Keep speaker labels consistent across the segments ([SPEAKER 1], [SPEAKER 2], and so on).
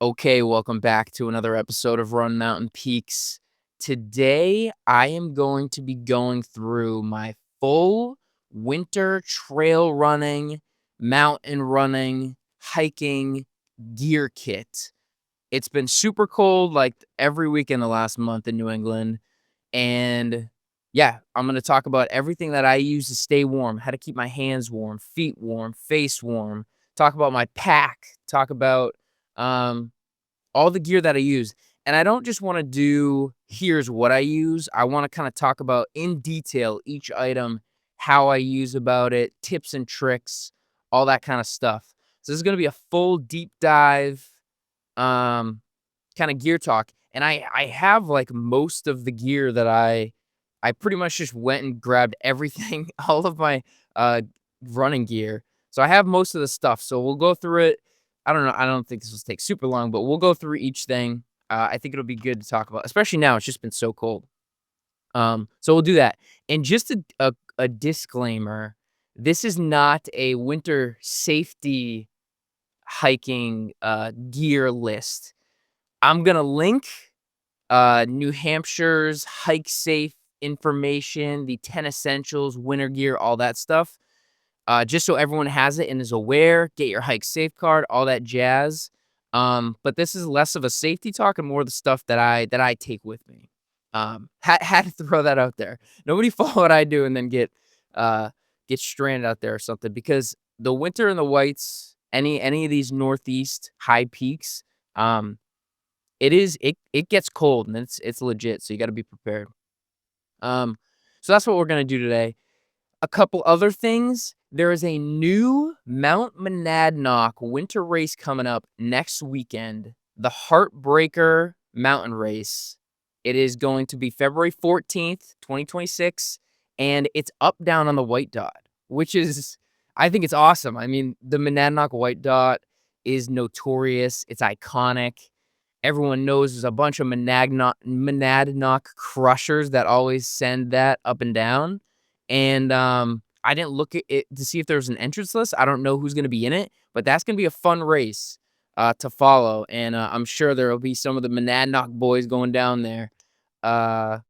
[SPEAKER 1] Okay, welcome back to another episode of Run Mountain Peaks. Today, I am going to be going through my full winter trail running, mountain running, hiking gear kit. It's been super cold like every week in the last month in New England. And yeah, I'm going to talk about everything that I use to stay warm, how to keep my hands warm, feet warm, face warm, talk about my pack, talk about um, all the gear that I use. And I don't just want to do here's what I use. I want to kind of talk about in detail each item, how I use about it, tips and tricks, all that kind of stuff. So this is going to be a full deep dive um kind of gear talk. And I have like most of the gear that I pretty much just went and grabbed everything, all of my uh running gear. So I have most of the stuff. So we'll go through it. I don't know. I don't think this will take super long, but we'll go through each thing. I think it'll be good to talk about, especially now. It's just been so cold. So we'll do that. And just a disclaimer: this is not a winter safety hiking gear list. I'm gonna link New Hampshire's hike safe information, the 10 essentials, winter gear, all that stuff. Just so everyone has it and is aware, get your hike safe card, all that jazz. But this is less of a safety talk and more the stuff that I take with me. Had to throw that out there. Nobody follow what I do and then get stranded out there or something, because the winter in the whites, any of these northeast high peaks, um, it gets cold and it's legit, so you gotta be prepared. Um, so that's what we're gonna do today. A couple other things. There is a new Mount Monadnock winter race coming up next weekend, the Heartbreaker Mountain Race. It is going to be February 14th, 2026, and it's up down on the white dot, which is I think it's awesome. I mean, the Monadnock white dot is notorious. It's iconic. Everyone knows there's a bunch of Monadnock crushers that always send that up and down. And I didn't look at it to see if there was an entrance list. I don't know who's going to be in it, but that's going to be a fun race to follow. And I'm sure there will be some of the Monadnock boys going down there. Uh,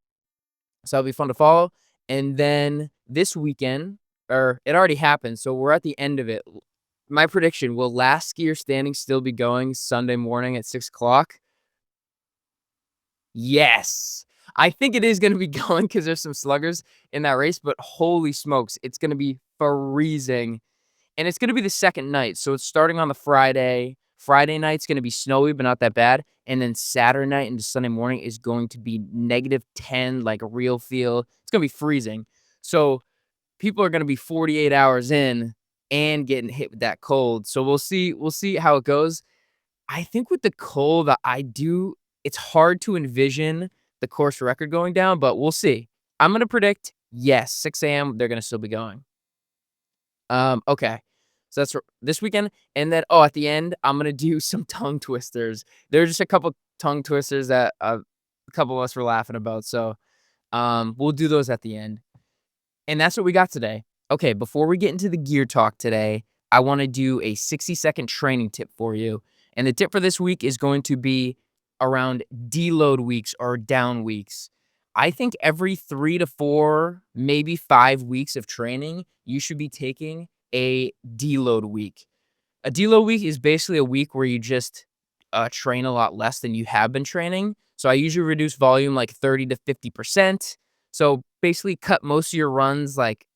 [SPEAKER 1] so it'll be fun to follow. And then this weekend, or it already happened, so we're at the end of it. My prediction: will Last Skier Standing still be going Sunday morning at 6 o'clock? Yes. I think it is gonna be going because there's some sluggers in that race, but holy smokes, it's gonna be freezing, and it's gonna be the second night, so it's starting on the Friday. Friday night's gonna be snowy, but not that bad, and then Saturday night into Sunday morning is going to be -10, like a real feel. It's gonna be freezing. So, people are gonna be 48 hours in and getting hit with that cold, so we'll see how it goes. I think with the cold, I do it's hard to envision the course record going down, but we'll see. I'm gonna predict, yes, 6 AM, they're gonna still be going. Okay. So that's this weekend, and then, at the end, I'm gonna do some tongue twisters. There's just a couple tongue twisters that, a couple of us were laughing about, so, we'll do those at the end. And that's what we got today. Okay, before we get into the gear talk today, I wanna do a 60-second training tip for you. And the tip for this week is going to be around deload weeks or down weeks. I think every 3 to 4, maybe 5 weeks of training, you should be taking a deload week. A deload week is basically a week where you just, train a lot less than you have been training. So I usually reduce volume like 30 to 50%. So basically cut most of your runs like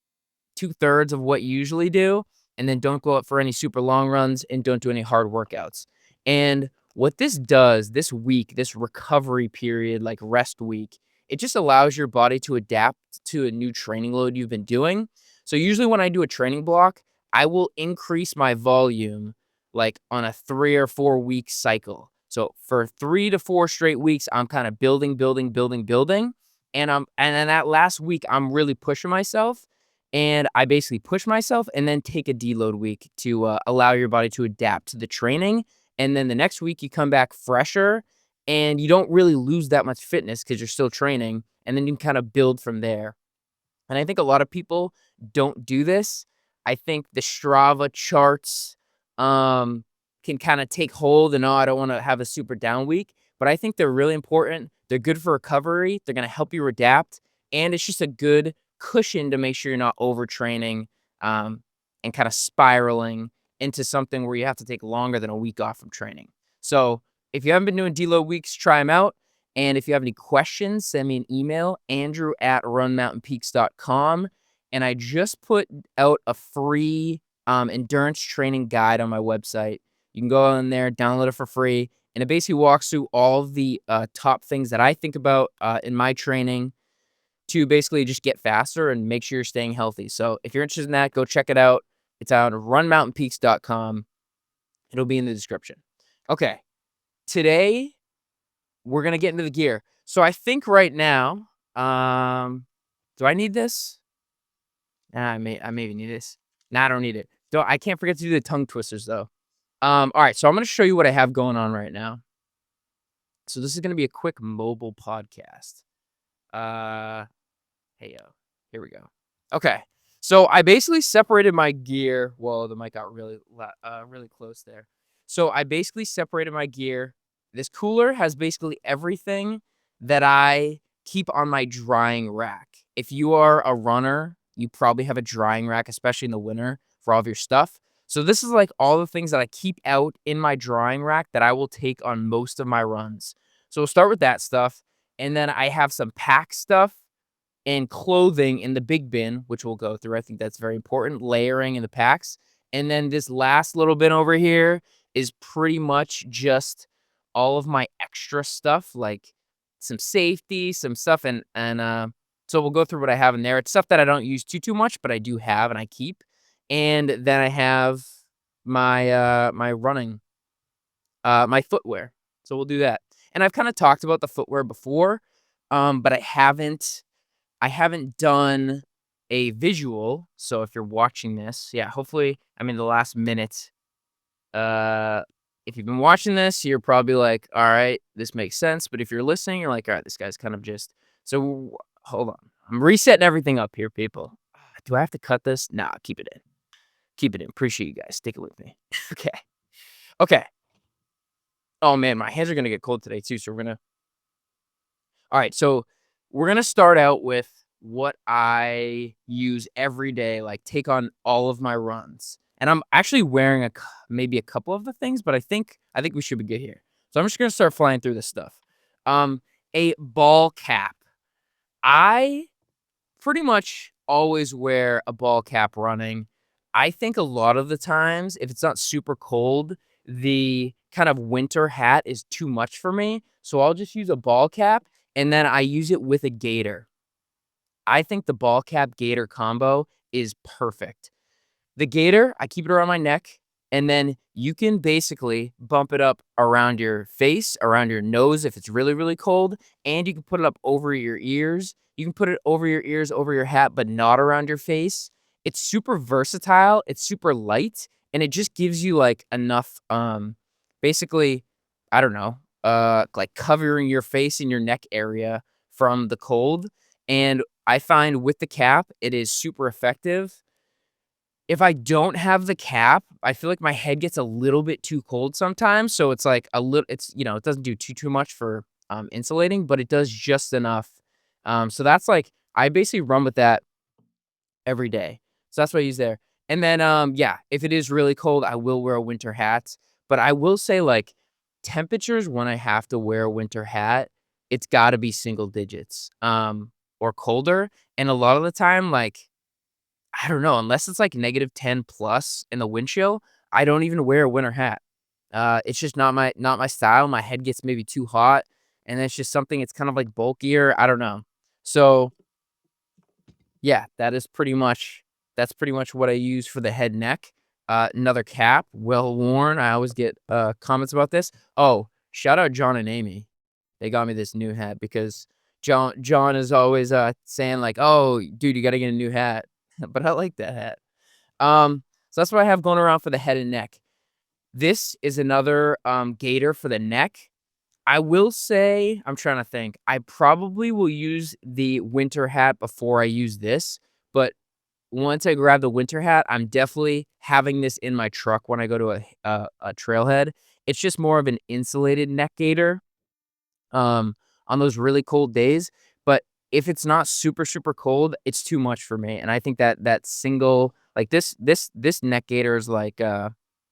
[SPEAKER 1] 2/3 of what you usually do, and then don't go out for any super long runs and don't do any hard workouts. And what this does, this week, this recovery period, like rest week, it just allows your body to adapt to a new training load you've been doing. So usually when I do a training block, I will increase my volume like on a 3 or 4 week cycle. So for 3 to 4 straight weeks, I'm kind of building, building, building, building. And then that last week, I'm really pushing myself, and I basically push myself and then take a deload week to allow your body to adapt to the training. And then the next week, you come back fresher and you don't really lose that much fitness because you're still training. And then you can kind of build from there. And I think a lot of people don't do this. I think the Strava charts um, can kind of take hold and, oh, I don't want to have a super down week. But I think they're really important. They're good for recovery. They're going to help you adapt. And it's just a good cushion to make sure you're not overtraining and kind of spiraling into something where you have to take longer than a week off from training. So if you haven't been doing deload weeks, try them out. And if you have any questions, send me an email, andrew@runmountainpeaks.com. And I just put out a free endurance training guide on my website. You can go in there, download it for free. And it basically walks through all the top things that I think about in my training to basically just get faster and make sure you're staying healthy. So if you're interested in that, go check it out. It's on runmountainpeaks.com. It'll be in the description. Okay. Today, we're going to get into the gear. So I think right now, do I need this? Nah, I maybe need this. Nah, I don't need it. I can't forget to do the tongue twisters though. All right, so I'm going to show you what I have going on right now. So this is going to be a quick mobile podcast. Hey, here we go. Okay, so I basically separated my gear. Whoa, the mic got really close there. So I basically separated my gear. This cooler has basically everything that I keep on my drying rack. If you are a runner, you probably have a drying rack, especially in the winter, for all of your stuff. So this is like all the things that I keep out in my drying rack that I will take on most of my runs. So we'll start with that stuff. And then I have some pack stuff and clothing in the big bin, which we'll go through. I think that's very important, layering in the packs. And then this last little bin over here is pretty much just all of my extra stuff, like some safety, some stuff. So we'll go through what I have in there. It's stuff that I don't use too much, but I do have and I keep. And then I have my my running, my footwear. So we'll do that. And I've kind of talked about the footwear before, but I haven't done a visual. So if you're watching this, yeah, hopefully I'm in the last minute. If you've been watching this, you're probably like, all right, this makes sense. But if you're listening, you're like, all right, this guy's kind of just, so hold on. I'm resetting everything up here, people. Do I have to cut this? Nah, keep it in. Keep it in. Appreciate you guys sticking with me. Okay. Okay. Oh man, my hands are going to get cold today too. So all right. So we're going to start out with what I use every day, like take on all of my runs. And I'm actually wearing maybe a couple of the things, but I think we should be good here. So I'm just going to start flying through this stuff. A ball cap. I pretty much always wear a ball cap running. I think a lot of the times, if it's not super cold, the kind of winter hat is too much for me. So I'll just use a ball cap and then I use it with a gaiter. I think the ball cap gaiter combo is perfect. The gaiter, I keep it around my neck, and then you can basically bump it up around your face, around your nose if it's really, really cold, and you can put it up over your ears. You can put it over your ears, over your hat, but not around your face. It's super versatile, it's super light, and it just gives you like enough basically, I don't know, like covering your face and your neck area from the cold. And I find with the cap, it is super effective. If I don't have the cap, I feel like my head gets a little bit too cold sometimes. So it's like it doesn't do too much for insulating, but it does just enough. So that's like, I basically run with that every day. So that's what I use there. And then, yeah, if it is really cold, I will wear a winter hat. But I will say, like, temperatures when I have to wear a winter hat, it's got to be single digits or colder. And a lot of the time, like, I don't know, unless it's like -10 plus in the wind chill, I don't even wear a winter hat. It's just not my style. My head gets maybe too hot, and it's just something. It's kind of like bulkier. I don't know. So yeah, that's pretty much what I use for the head neck. Another cap, well worn. I always get comments about this. Oh, shout out John and Amy. They got me this new hat because John is always saying like, "Oh, dude, you got to get a new hat." But I like that hat. So that's what I have going around for the head and neck. This is another gaiter for the neck. I will say, I'm trying to think. I probably will use the winter hat before I use this, but once I grab the winter hat, I'm definitely having this in my truck when I go to a trailhead. It's just more of an insulated neck gaiter, um, on those really cold days, but if it's not super, super cold, it's too much for me, and I think that that single like, this neck gaiter is like,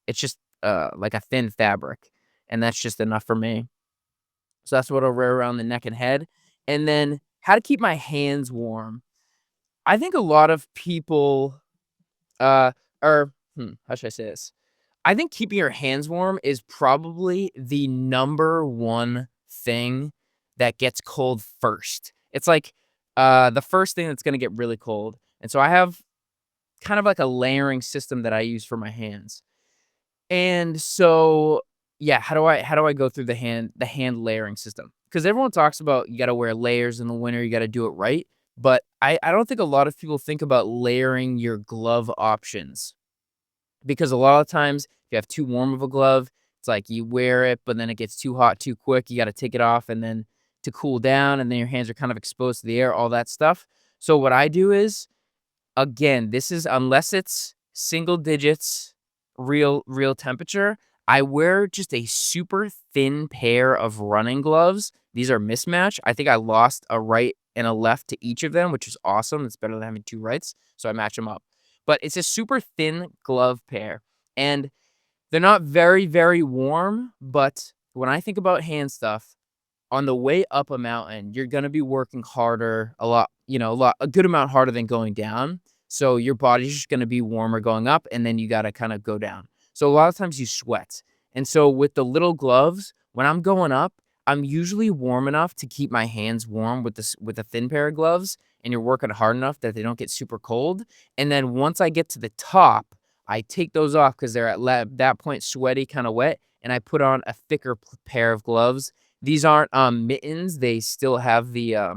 [SPEAKER 1] it's just, like a thin fabric, and that's just enough for me. So that's what I'll wear around the neck and head, and then how to keep my hands warm. I think a lot of people, or how should I say this? I think keeping your hands warm is probably the number one thing that gets cold first. It's like, the first thing that's gonna get really cold, and so I have kind of like a layering system that I use for my hands. And so, yeah, how do I go through the hand layering system? Because everyone talks about you gotta wear layers in the winter, you gotta do it right, but I don't think a lot of people think about layering your glove options. Because a lot of times, if you have too warm of a glove, it's like you wear it, but then it gets too hot too quick. You gotta take it off and then to cool down, and then your hands are kind of exposed to the air, all that stuff. So what I do is, again, this is unless it's single digits, real temperature, I wear just a super thin pair of running gloves. These are mismatched. I think I lost a right and a left to each of them, which is awesome. It's better than having 2 rights, so I match them up. But it's a super thin glove pair, and they're not very, very warm, but when I think about hand stuff, on the way up a mountain, you're gonna be working harder, a lot, a good amount harder than going down. So your body's just gonna be warmer going up, and then you gotta kinda go down. So a lot of times you sweat. And so with the little gloves, when I'm going up, I'm usually warm enough to keep my hands warm with a thin pair of gloves, and you're working hard enough that they don't get super cold. And then once I get to the top, I take those off because they're that point sweaty, kinda wet, and I put on a thicker pair of gloves. These aren't, mittens, they still have the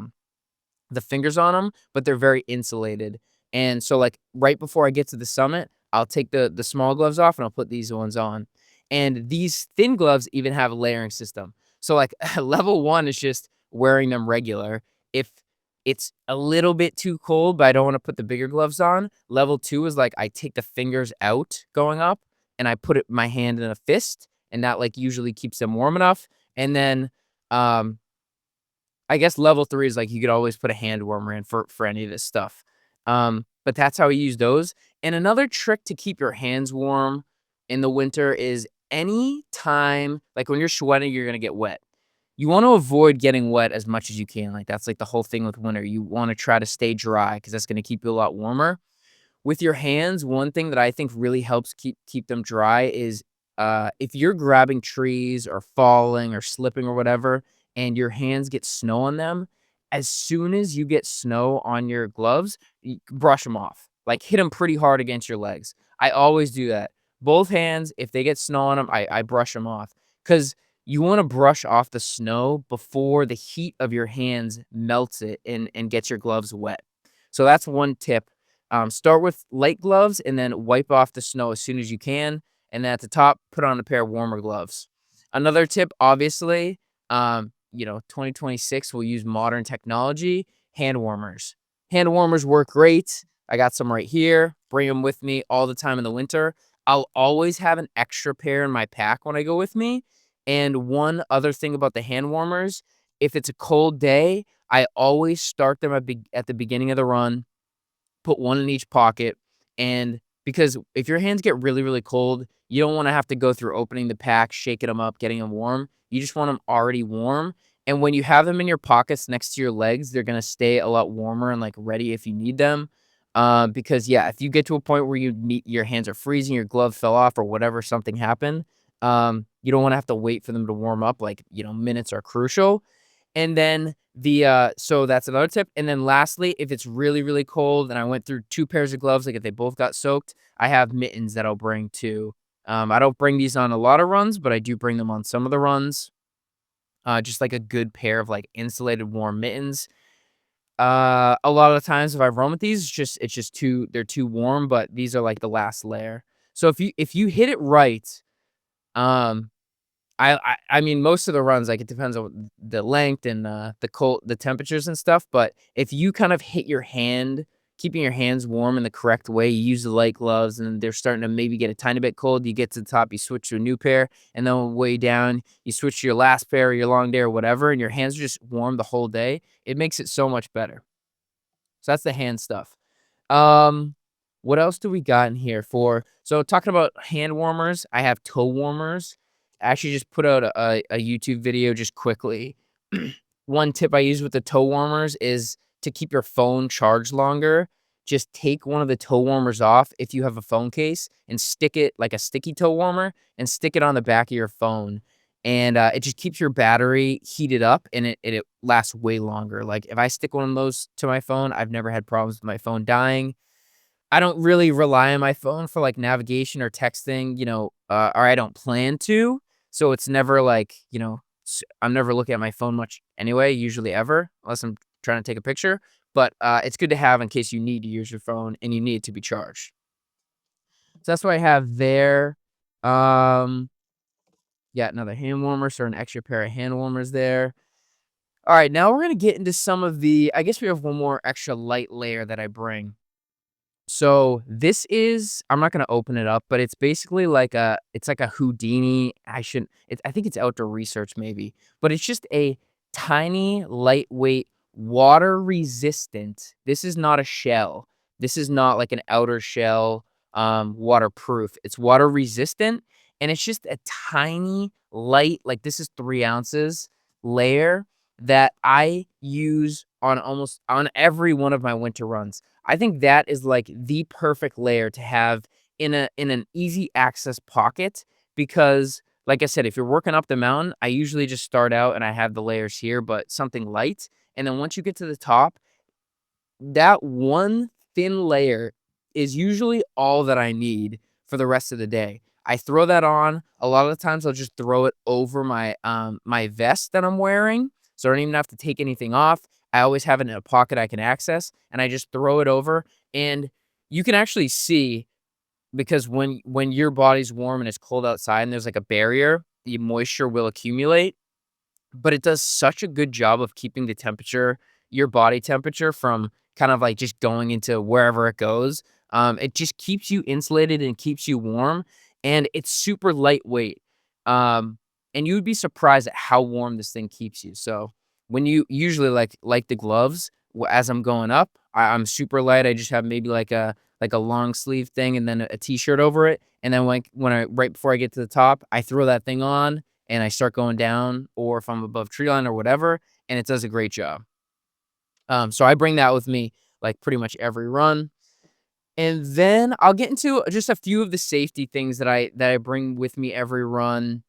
[SPEAKER 1] fingers on them, but they're very insulated, and so, like, right before I get to the summit, I'll take the small gloves off, and I'll put these ones on, and these thin gloves even have a layering system. So, like, level 1 is just wearing them regular. If it's a little bit too cold, but I don't wanna put the bigger gloves on, level 2 is, like, I take the fingers out going up, and I put my hand in a fist, and that, like, usually keeps them warm enough, and then, um, I guess level 3 is, like, you could always put a hand warmer in for any of this stuff. But that's how we use those. And another trick to keep your hands warm in the winter is any time like, when you're sweating, you're gonna get wet. You wanna avoid getting wet as much as you can, like, that's, like, the whole thing with winter. You wanna try to stay dry because that's gonna keep you a lot warmer. With your hands, one thing that I think really helps keep them dry is, if you're grabbing trees or falling or slipping or whatever, and your hands get snow on them, as soon as you get snow on your gloves, brush them off. Like, hit them pretty hard against your legs. I always do that. Both hands, if they get snow on them, I brush them off because you wanna brush off the snow before the heat of your hands melts it and gets your gloves wet. So that's one tip. Start with light gloves and then wipe off the snow as soon as you can. And then at the top, put on a pair of warmer gloves. Another tip, obviously, 2026 will use modern technology, hand warmers. Hand warmers work great. I got some right here. Bring them with me all the time in the winter. I'll always have an extra pair in my pack when I go with me. And one other thing about the hand warmers, if it's a cold day, I always start them at the beginning of the run, put one in each pocket, and because if your hands get really, really cold, you don't wanna have to go through opening the pack, shaking them up, getting them warm. You just want them already warm, and when you have them in your pockets next to your legs, they're gonna stay a lot warmer and, like, ready if you need them. Because, yeah, if you get to a point where your hands are freezing, your glove fell off or whatever, something happened, you don't wanna have to wait for them to warm up, like, minutes are crucial. And then so that's another tip, and then lastly, if it's really, really cold and I went through 2 pairs of gloves, like, if they both got soaked, I have mittens that I'll bring too. I don't bring these on a lot of runs, but I do bring them on some of the runs, just like a good pair of, like, insulated warm mittens. A lot of the times if I run with these, it's just too they're too warm, but these are, like, the last layer. So if you hit it right, um I mean, most of the runs, like, it depends on the length and, the temperatures and stuff, but if you kind of hit your hand keeping your hands warm in the correct way. You use the light gloves, and they're starting to maybe get a tiny bit cold. You get to the top, you switch to a new pair, and then way down, you switch to your last pair, or your long day, or whatever, and your hands are just warm the whole day. It makes it so much better. So that's the hand stuff. Um, what else do we got in here for? So talking about hand warmers, I have toe warmers. I actually just put out a YouTube video just quickly. One tip I use with the toe warmers is to keep your phone charged longer. Just take one of the toe warmers off if you have a phone case and stick it like a sticky toe warmer and stick it on the back of your phone. And it just keeps your battery heated up and it lasts way longer. Like if I stick one of those to my phone, I've never had problems with my phone dying. I don't really rely on my phone for, like, navigation or texting, or I don't plan to, so it's never like, I'm never looking at my phone much anyway, usually ever, unless I'm trying to take a picture, but, it's good to have in case you need to use your phone and you need it to be charged. So that's what I have there. Um, got another hand warmer, so an extra pair of hand warmers there. Alright, now we're gonna get into some of the I guess we have one more extra light layer that I bring. So this is I'm not gonna open it up, but it's basically like it's like a Houdini. I think it's outdoor research maybe, but it's just a tiny, lightweight, water resistant. This is not a shell. This is not like an outer shell, waterproof. It's water resistant, and it's just a tiny, light, like this is 3 ounces layer that I use on every one of my winter runs. I think that is like the perfect layer to have in an easy access pocket because like I said, if you're working up the mountain, I usually just start out and I have the layers here, but something light. And then once you get to the top, that one thin layer is usually all that I need for the rest of the day. I throw that on. A lot of the times I'll just throw it over my vest that I'm wearing, so I don't even have to take anything off. I always have it in a pocket I can access, and I just throw it over, and you can actually see because when your body's warm and it's cold outside and there's like a barrier, the moisture will accumulate, but it does such a good job of keeping the temperature, your body temperature from kind of like just going into wherever it goes. It just keeps you insulated and keeps you warm, and it's super lightweight. Um, and you would be surprised at how warm this thing keeps you. So when you usually like the gloves, as I'm going up, I'm super light. I just have maybe like a long sleeve thing and then a t-shirt over it. And then when I right before I get to the top, I throw that thing on and I start going down, or if I'm above tree line or whatever, and it does a great job. So I bring that with me like pretty much every run. And then I'll get into just a few of the safety things that I bring with me every run.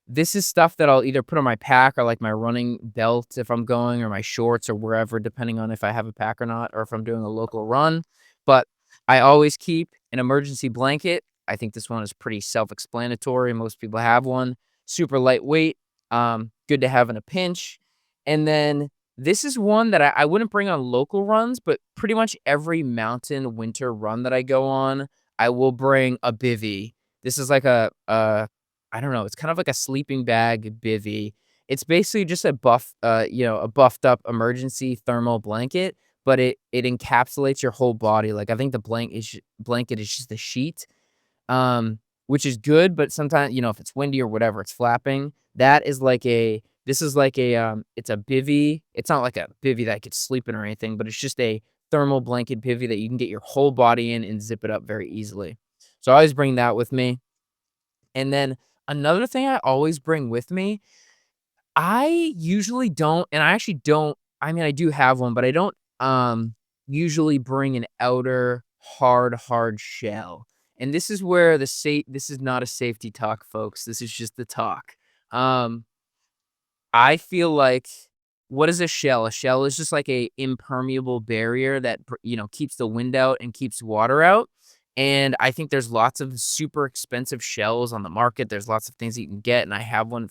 [SPEAKER 1] This is stuff that I'll either put on my pack or like my running belt if I'm going, or my shorts or wherever, depending on if I have a pack or not, or if I'm doing a local run. But I always keep an emergency blanket. I think this one is pretty self-explanatory. Most people have one. Super lightweight. Good to have in a pinch. And then this is one that I wouldn't bring on local runs, but pretty much every mountain winter run that I go on, I will bring a bivy. This is like a I don't know, it's kind of like a sleeping bag bivy. It's basically just a buffed up emergency thermal blanket, but it encapsulates your whole body. Like I think the blanket is just the sheet, which is good, but sometimes, if it's windy or whatever, it's flapping. That is like a this is like it's a bivy. It's not like a bivy that I could sleep in or anything, but it's just a thermal blanket bivy that you can get your whole body in and zip it up very easily. So I always bring that with me. And then another thing I always bring with me, I usually don't, and I actually don't, I mean, I do have one, but I don't usually bring an outer hard shell. And this is where this is not a safety talk, folks. This is just the talk. Um, I feel like what is a shell? A shell is just like a impermeable barrier that keeps the wind out and keeps water out. And I think there's lots of super expensive shells on the market. There's lots of things that you can get, and I have one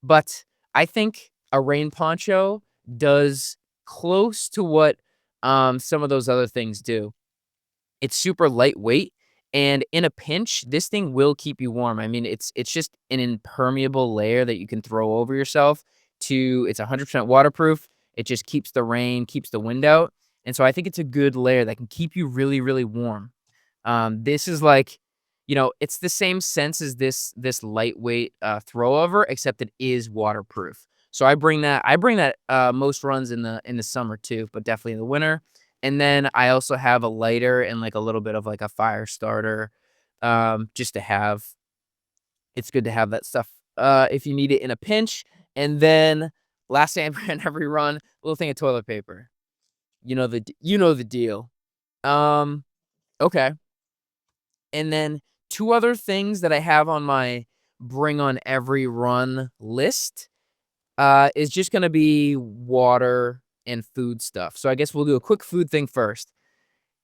[SPEAKER 1] but I think a rain poncho does close to what some of those other things do. It's super lightweight, and in a pinch, this thing will keep you warm. I mean, it's just an impermeable layer that you can throw over yourself it's 100% waterproof. It just keeps the rain, keeps the wind out, And so I think it's a good layer that can keep you really, really warm. This is like, it's the same sense as this lightweight throw over, except it is waterproof. So I bring that most runs in the summer too, but definitely in the winter. And then I also have a lighter and like a little bit of like a fire starter, just to have. It's good to have that stuff if you need it in a pinch. And then last thing I bring on every run, a little thing of toilet paper. You know the deal. Um, okay. And then 2 other things that I have on my bring on every run list, is just gonna be water and food stuff. So I guess we'll do a quick food thing first.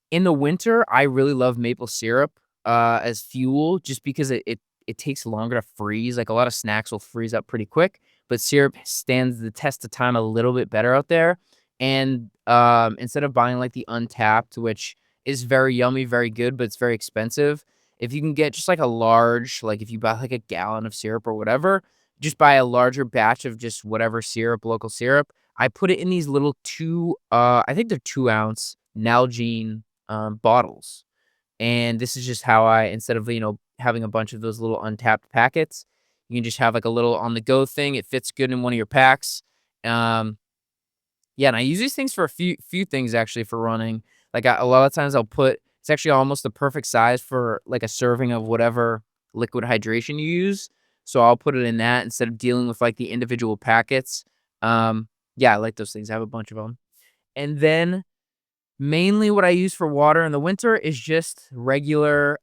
[SPEAKER 1] In the winter, I really love maple syrup, as fuel just because it takes longer to freeze. Like, a lot of snacks will freeze up pretty quick, but syrup stands the test of time a little bit better out there. And, instead of buying, like, the Untapped, which is very yummy, very good, but it's very expensive, if you can get just, like, a large like, if you buy, like, a gallon of syrup or whatever, just buy a larger batch of just whatever syrup, local syrup. I put it in these little 2, I think they're 2-ounce Nalgene bottles. And this is just how I instead of, having a bunch of those little untapped packets, you can just have like a little on the go thing. It fits good in one of your packs. Um, yeah, and I use these things for a few things actually for running. Like a lot of times I'll put it's actually almost the perfect size for like a serving of whatever liquid hydration you use. So I'll put it in that instead of dealing with like the individual packets. Yeah, I like those things. I have a bunch of them. And then mainly what I use for water in the winter is just regular,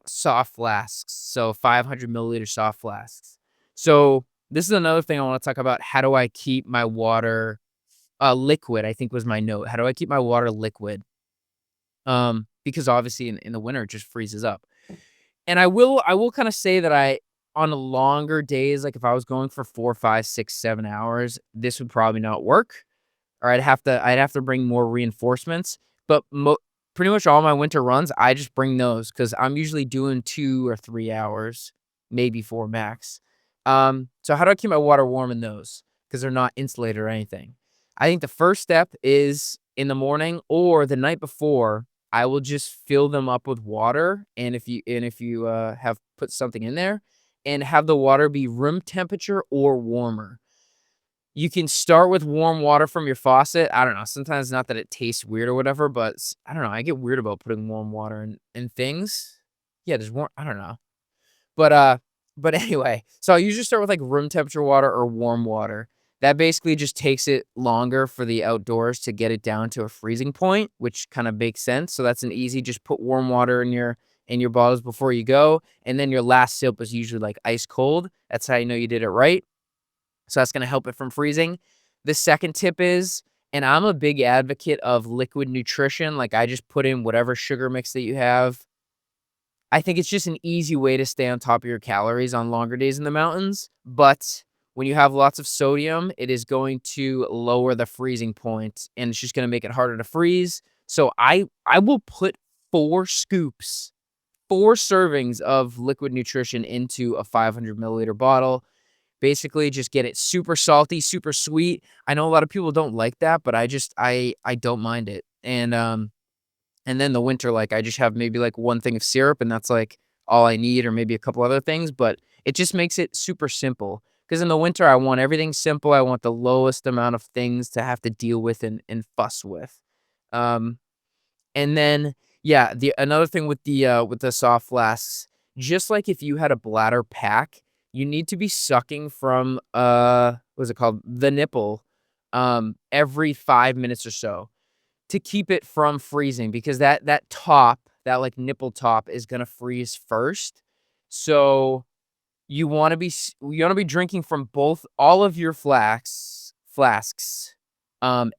[SPEAKER 1] soft flasks, so 500 milliliter soft flasks. So, this is another thing I wanna talk about, how do I keep my water, liquid, I think was my note. How do I keep my water liquid? Because obviously in the winter, it just freezes up. And I will kinda say that on longer days, like, if I was going for 4, 5, 6, 7 hours, this would probably not work or I'd have to bring more reinforcements, but pretty much all my winter runs, I just bring those because 'cause I'm usually doing 2 or 3 hours, maybe 4 max. So how do I keep my water warm in those? Because 'Cause they're not insulated or anything. I think the first step is in the morning or the night before, I will just fill them up with water, and if you have put something in there, and have the water be room temperature or warmer. You can start with warm water from your faucet. I don't know, sometimes not that it tastes weird or whatever, but I don't know, I get weird about putting warm water in things. Yeah, there's warm I don't know. But, but anyway, so I usually start with, like, room temperature water or warm water. That basically just takes it longer for the outdoors to get it down to a freezing point, which kinda makes sense, so that's an easy just put warm water in your bottles before you go, and then your last sip is usually, like, ice cold. That's how you know you did it right. So that's gonna help it from freezing. The second tip is and I'm a big advocate of liquid nutrition, like, I just put in whatever sugar mix that you have. I think it's just an easy way to stay on top of your calories on longer days in the mountains, but when you have lots of sodium, it is going to lower the freezing point, and it's just gonna make it harder to freeze. So I will put 4 scoops, 4 servings of liquid nutrition into a 500 milliliter bottle. Basically, just get it super salty, super sweet. I know a lot of people don't like that, but I don't mind it. And then the winter, like, I just have maybe, like, 1 thing of syrup, and that's, like, all I need or maybe a couple other things, but it just makes it super simple. Because in the winter, I want everything simple. I want the lowest amount of things to have to deal with and fuss with. Um and then, yeah, the another thing with the soft flasks, just like if you had a bladder pack, you need to be sucking from, what's it called? The nipple, every 5 minutes or so to keep it from freezing because that top, that, like, nipple top is gonna freeze first. So you wanna be drinking from both all of your flasks,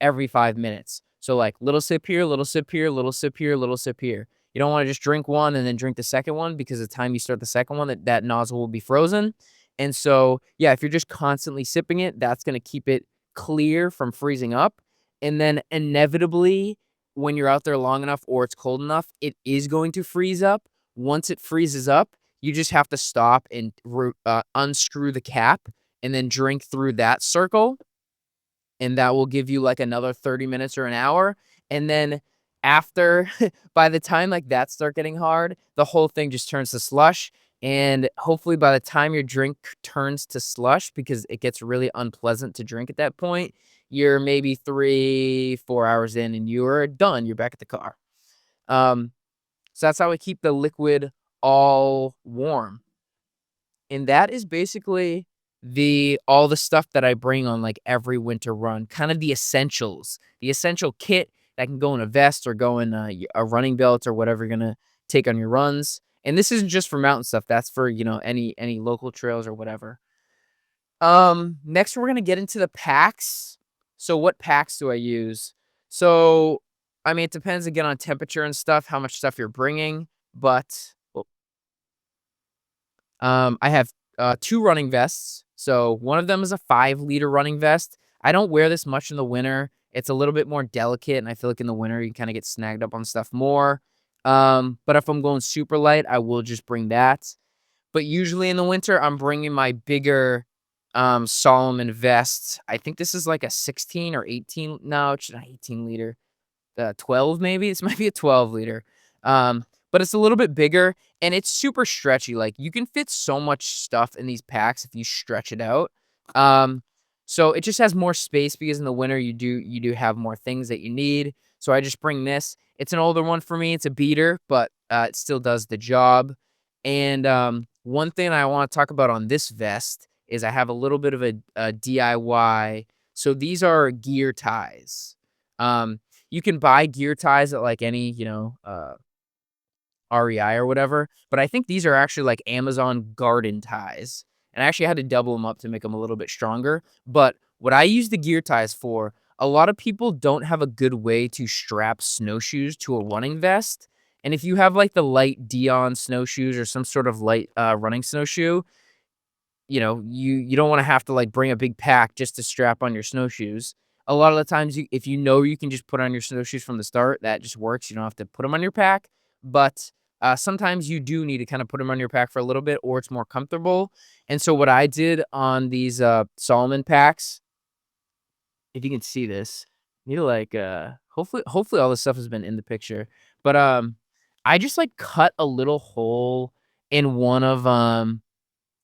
[SPEAKER 1] every 5 minutes. So, like, little sip here, little sip here, little sip here, little sip here. You don't wanna just drink one and then drink the second one because the time you start the second one, that nozzle will be frozen. And so, yeah, if you're just constantly sipping it, that's gonna keep it clear from freezing up. And then inevitably, when you're out there long enough or it's cold enough, it is going to freeze up. Once it freezes up, you just have to stop and unscrew the cap and then drink through that circle, and that will give you, like, another 30 minutes or an hour, And then after by the time, like, that start getting hard, the whole thing just turns to slush, and hopefully by the time your drink turns to slush, because it gets really unpleasant to drink at that point, you're maybe 3, 4 hours in, and you're done, you're back at the car. Um, so that's how I keep the liquid all warm. And that is basically all the stuff that I bring on, like, every winter run, kind of the essential kit that can go in a vest or go in a running belt or whatever you're gonna take on your runs. And this isn't just for mountain stuff, that's for, any local trails or whatever. Next we're gonna get into the packs. So what packs do I use? So, I mean, it depends again on temperature and stuff, how much stuff you're bringing, but I have, 2 running vests. So one of them is a 5-liter running vest. I don't wear this much in the winter. It's a little bit more delicate, and I feel like in the winter, you kinda get snagged up on stuff more. But if I'm going super light, I will just bring that. But usually in the winter, I'm bringing my bigger, Solomon vest. I think this is like a 16 or 18, no, it's not 18 liter. 12 maybe? This might be a 12 liter. But it's a little bit bigger and it's super stretchy. Like, you can fit so much stuff in these packs if you stretch it out. Um, so it just has more space because in the winter you do have more things that you need. So I just bring this. It's an older one for me. It's a beater, but it still does the job. And one thing I want to talk about on this vest is I have a little bit of a DIY. So these are gear ties. Um, you can buy gear ties at, like, any, REI or whatever, but I think these are actually, like, Amazon garden ties, and I actually had to double them up to make them a little bit stronger. But what I use the gear ties for, a lot of people don't have a good way to strap snowshoes to a running vest, and if you have, like, the light Dion snowshoes or some sort of light, running snowshoe, you don't wanna have to, like, bring a big pack just to strap on your snowshoes. A lot of the times, if you know you can just put on your snowshoes from the start, that just works, you don't have to put them on your pack, but, sometimes you do need to kinda put them on your pack for a little bit or it's more comfortable, and so what I did on these, Solomon packs, if you can see this, you need to, like, hopefully all this stuff has been in the picture, but, I just, like, cut a little hole in one of, I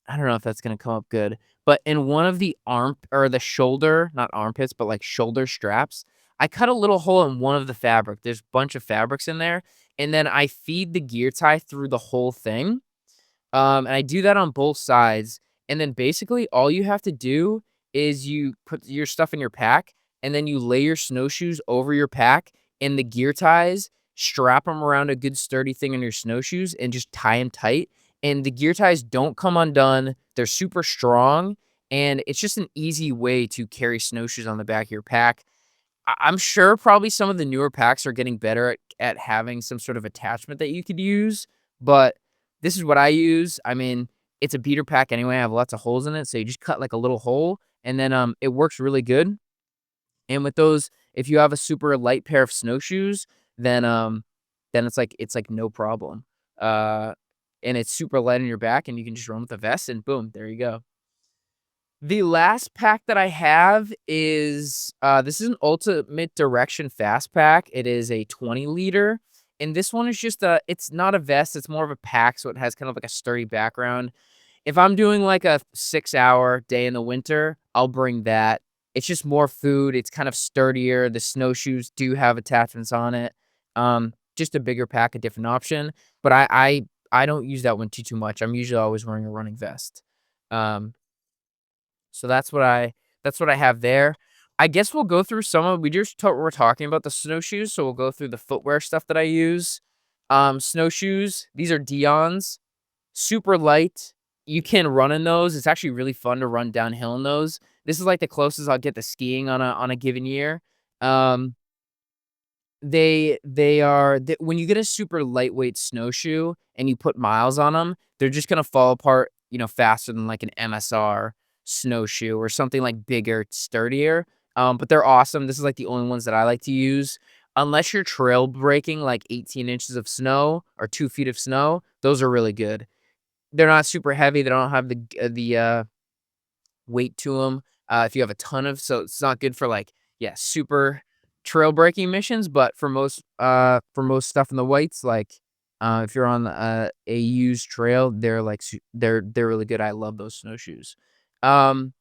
[SPEAKER 1] don't know if that's gonna come up good, but in one of the arm or the shoulder, not armpits, but, like, shoulder straps, I cut a little hole in one of the fabric. There's a bunch of fabrics in there, and then I feed the gear tie through the whole thing. And I do that on both sides, and then basically all you have to do is you put your stuff in your pack, and then you lay your snowshoes over your pack, and the gear ties, strap them around a good sturdy thing on your snowshoes, and just tie them tight, and the gear ties don't come undone, they're super strong, and it's just an easy way to carry snowshoes on the back of your pack. I'm sure probably some of the newer packs are getting better at having some sort of attachment that you could use, but this is what I use. I mean, it's a beater pack anyway. I have lots of holes in it, so you just cut like a little hole, and then it works really good. And with those, if you have a super light pair of snowshoes, then it's like no problem. Uh, and it's super light on your back, and you can just run with the vest, and boom, there you go. The last pack that I have is, this is an Ultimate Direction Fast Pack. It is a 20 liter, and this one is just it's not a vest, it's more of a pack, so it has kind of like a sturdy background. If I'm doing like a 6-hour day in the winter, I'll bring that. It's just more food, it's kind of sturdier, the snowshoes do have attachments on it. Just a bigger pack, a different option, but I don't use that one too much. I'm usually always wearing a running vest. Um so that's what I have there. I guess we'll go through some of we just ta we're talking about the snowshoes, so we'll go through the footwear stuff that I use. Snowshoes, these are Dion's, super light. You can run in those. It's actually really fun to run downhill in those. This is like the closest I'll get to skiing on a given year. Um when you get a super lightweight snowshoe and you put miles on them, 'em, they're just gonna fall apart, faster than, like, an MSR snowshoe or something, like, bigger, sturdier, but they're awesome. This is, like, the only ones that I like to use. Unless you're trail breaking, like, 18 inches of snow or 2 feet of snow, those are really good. They're not super heavy, they don't have the weight to them. If you have a ton of so it's not good for, like, yeah, super trail breaking missions, but for most stuff in the whites, like, if you're on a used trail, they're like they're really good. I love those snowshoes. Um,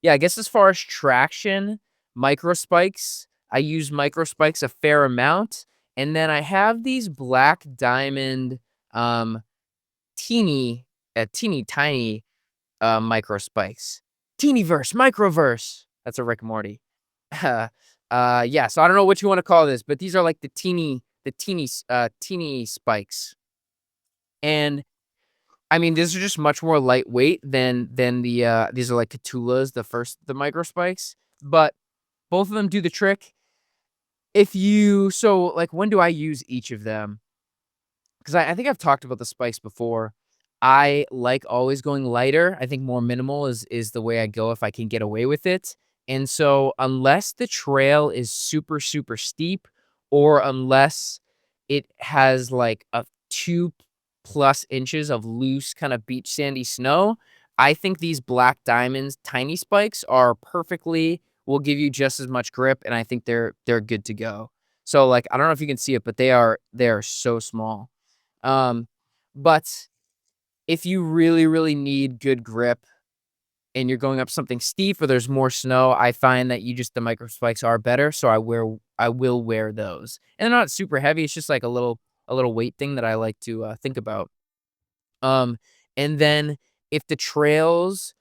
[SPEAKER 1] yeah, I guess as far as traction, micro spikes, I use micro spikes a fair amount, and then I have these black diamond, um, teeny, teeny tiny micro spikes. Teenyverse, microverse. That's a Rick and Morty. Yeah, so I don't know what you wanna call this, but these are like teeny spikes. And, I mean, these are just much more lightweight than these are like Katulas, the micro spikes, but both of them do the trick. Like, when do I use each of them? 'Cause I think I've talked about the spikes before. I like always going lighter. I think more minimal is the way I go if I can get away with it. And so unless the trail is super, super steep, or unless it has like a 2 plus inches of loose kind of beach sandy snow, I think these black diamonds tiny spikes are perfectly will give you just as much grip, and I think they're good to go. So, like, I don't know if you can see it, but they are so small. Um, but if you really, really need good grip and you're going up something steep or there's more snow, I find that the micro spikes are better, so I will wear those. And they're not super heavy, it's just like a little weight thing that I like to think about. Um, and then if the trails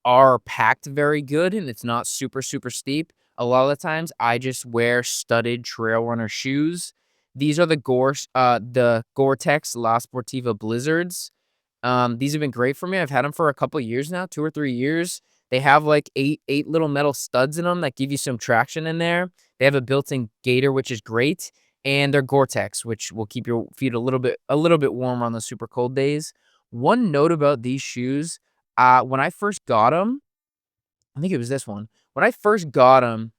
[SPEAKER 1] are packed very good and it's not super, super steep, a lot of the times I just wear studded trail runner shoes. These are the Gore-Tex La Sportiva Blizzards. These have been great for me. I've had them for a couple years now, 2 or 3 years. They have, like, eight little metal studs in them that give you some traction in there. They have a built-in gaiter, which is great, and they're Gore-Tex, which will keep your feet a little bit warmer on the super cold days. One note about these shoes, when I first got them, I think it was this one. When I first got them,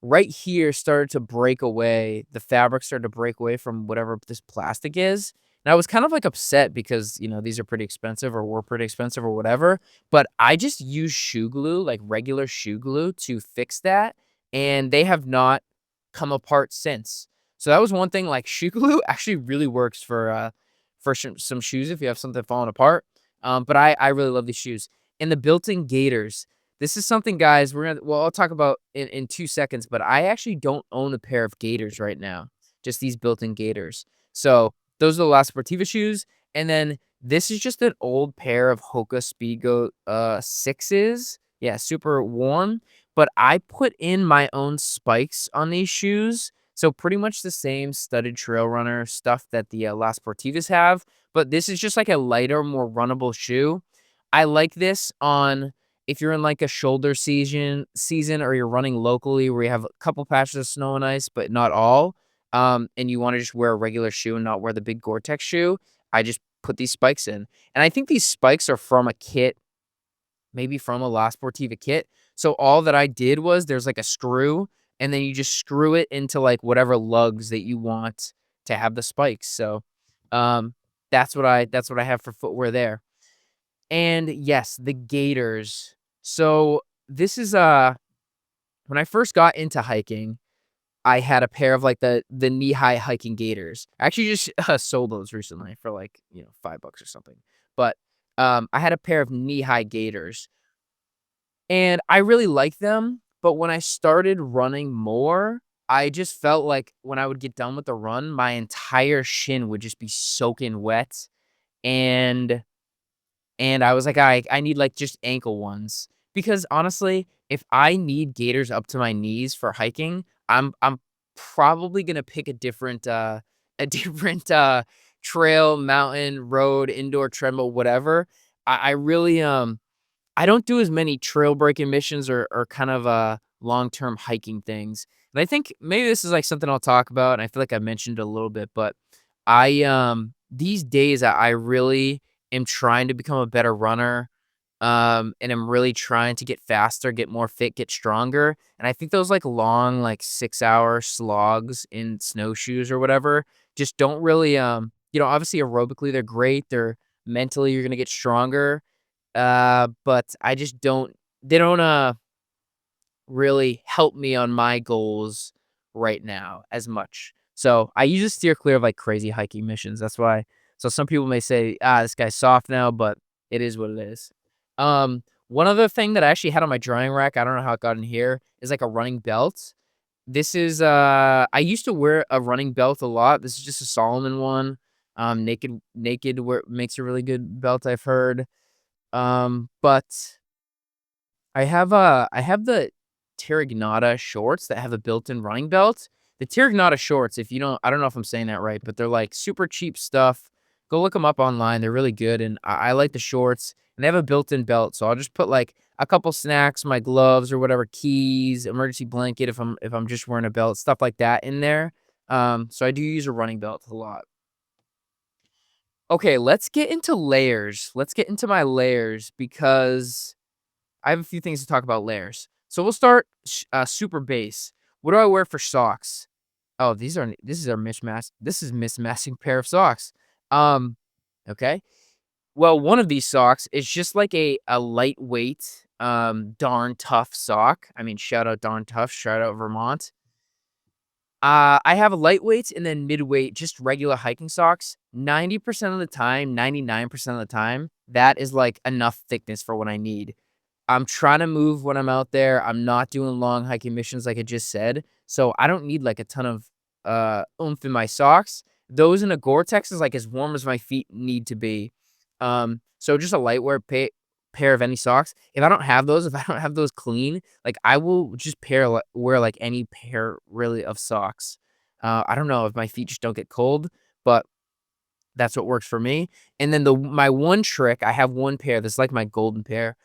[SPEAKER 1] right here started to break away. The fabric started to break away from whatever this plastic is. And I was kind of like upset because, these are pretty expensive or were pretty expensive or whatever. But I just use shoe glue, like regular shoe glue, to fix that. And they have not come apart since. So that was one thing. Like, shoe glue actually really works for some shoes if you have something falling apart. But I really love these shoes. And the built-in gaiters. This is something, guys, I'll talk about in 2 seconds, but I actually don't own a pair of gaiters right now, just these built-in gaiters. So, those are the La Sportiva shoes, and then this is just an old pair of Hoka Speedgoat, 6s. Yeah, super warm, but I put in my own spikes on these shoes, so pretty much the same studded trail runner stuff that the, La Sportivas have, but this is just like a lighter, more runnable shoe. I like this on if you're in like a shoulder season or you're running locally where you have a couple patches of snow and ice, but not all, and you want to just wear a regular shoe and not wear the big Gore-Tex shoe, I just put these spikes in. And I think these spikes are from a kit, maybe from a La Sportiva kit. So all that I did was there's like a screw, and then you just screw it into like whatever lugs that you want to have the spikes. So um, that's what I have for footwear there. And yes, the gaiters. So this is when I first got into hiking, I had a pair of like the knee-high hiking gaiters. I actually just sold those recently for like, $5 or something. But I had a pair of knee-high gaiters and I really liked them, but when I started running more, I just felt like when I would get done with the run, my entire shin would just be soaking wet, and I was like, I need, like, just ankle ones, because honestly, if I need gaiters up to my knees for hiking, I'm probably gonna pick a different, trail, mountain, road, indoor treadmill, whatever. I really, I don't do as many trail breaking missions or kind of, long-term hiking things, and I think maybe this is, like, something I'll talk about, and I feel like I mentioned it a little bit, but these days, I really am trying to become a better runner, and I'm really trying to get faster, get more fit, get stronger, and I think those, like, long, like, 6-hour slogs in snowshoes or whatever just don't really, obviously aerobically, they're great, mentally, you're gonna get stronger, but I just don't they don't, really help me on my goals right now as much. So I usually steer clear of like crazy hiking missions. That's why. So some people may say, this guy's soft now, but it is what it is. One other thing that I actually had on my drying rack, I don't know how it got in here, is like a running belt. This is I used to wear a running belt a lot. This is just a Solomon one. Naked makes a really good belt, I've heard. But I have the Terragnata shorts that have a built-in running belt. The Terragnata shorts, if you don't I don't know if I'm saying that right, but they're, like, super cheap stuff. Go look them up online, they're really good, and I like the shorts, and they have a built-in belt, so I'll just put, like, a couple snacks, my gloves or whatever, keys, emergency blanket if I'm just wearing a belt, stuff like that in there. So I do use a running belt a lot. Okay, let's get into layers. Let's get into my layers because I have a few things to talk about layers. So we'll start super base. What do I wear for socks? Oh, this is a mismatch. This is mismatching pair of socks. Um, okay. Well, one of these socks is just like a lightweight, darn tough sock. I mean, shout out darn tough. Shout out Vermont. I have a lightweights and then midweight, just regular hiking socks. 90% of the time, 99% of the time, that is like enough thickness for what I need. I'm trying to move when I'm out there. I'm not doing long hiking missions like I just said. So I don't need like a ton of oomph in my socks. Those in a Gore-Tex is like as warm as my feet need to be. So just a pair of any socks. If I don't have those, if I don't have those clean, like I will just wear like any pair really of socks. I don't know if my feet just don't get cold, but that's what works for me. And then my one trick, I have one pair that's like my golden pair.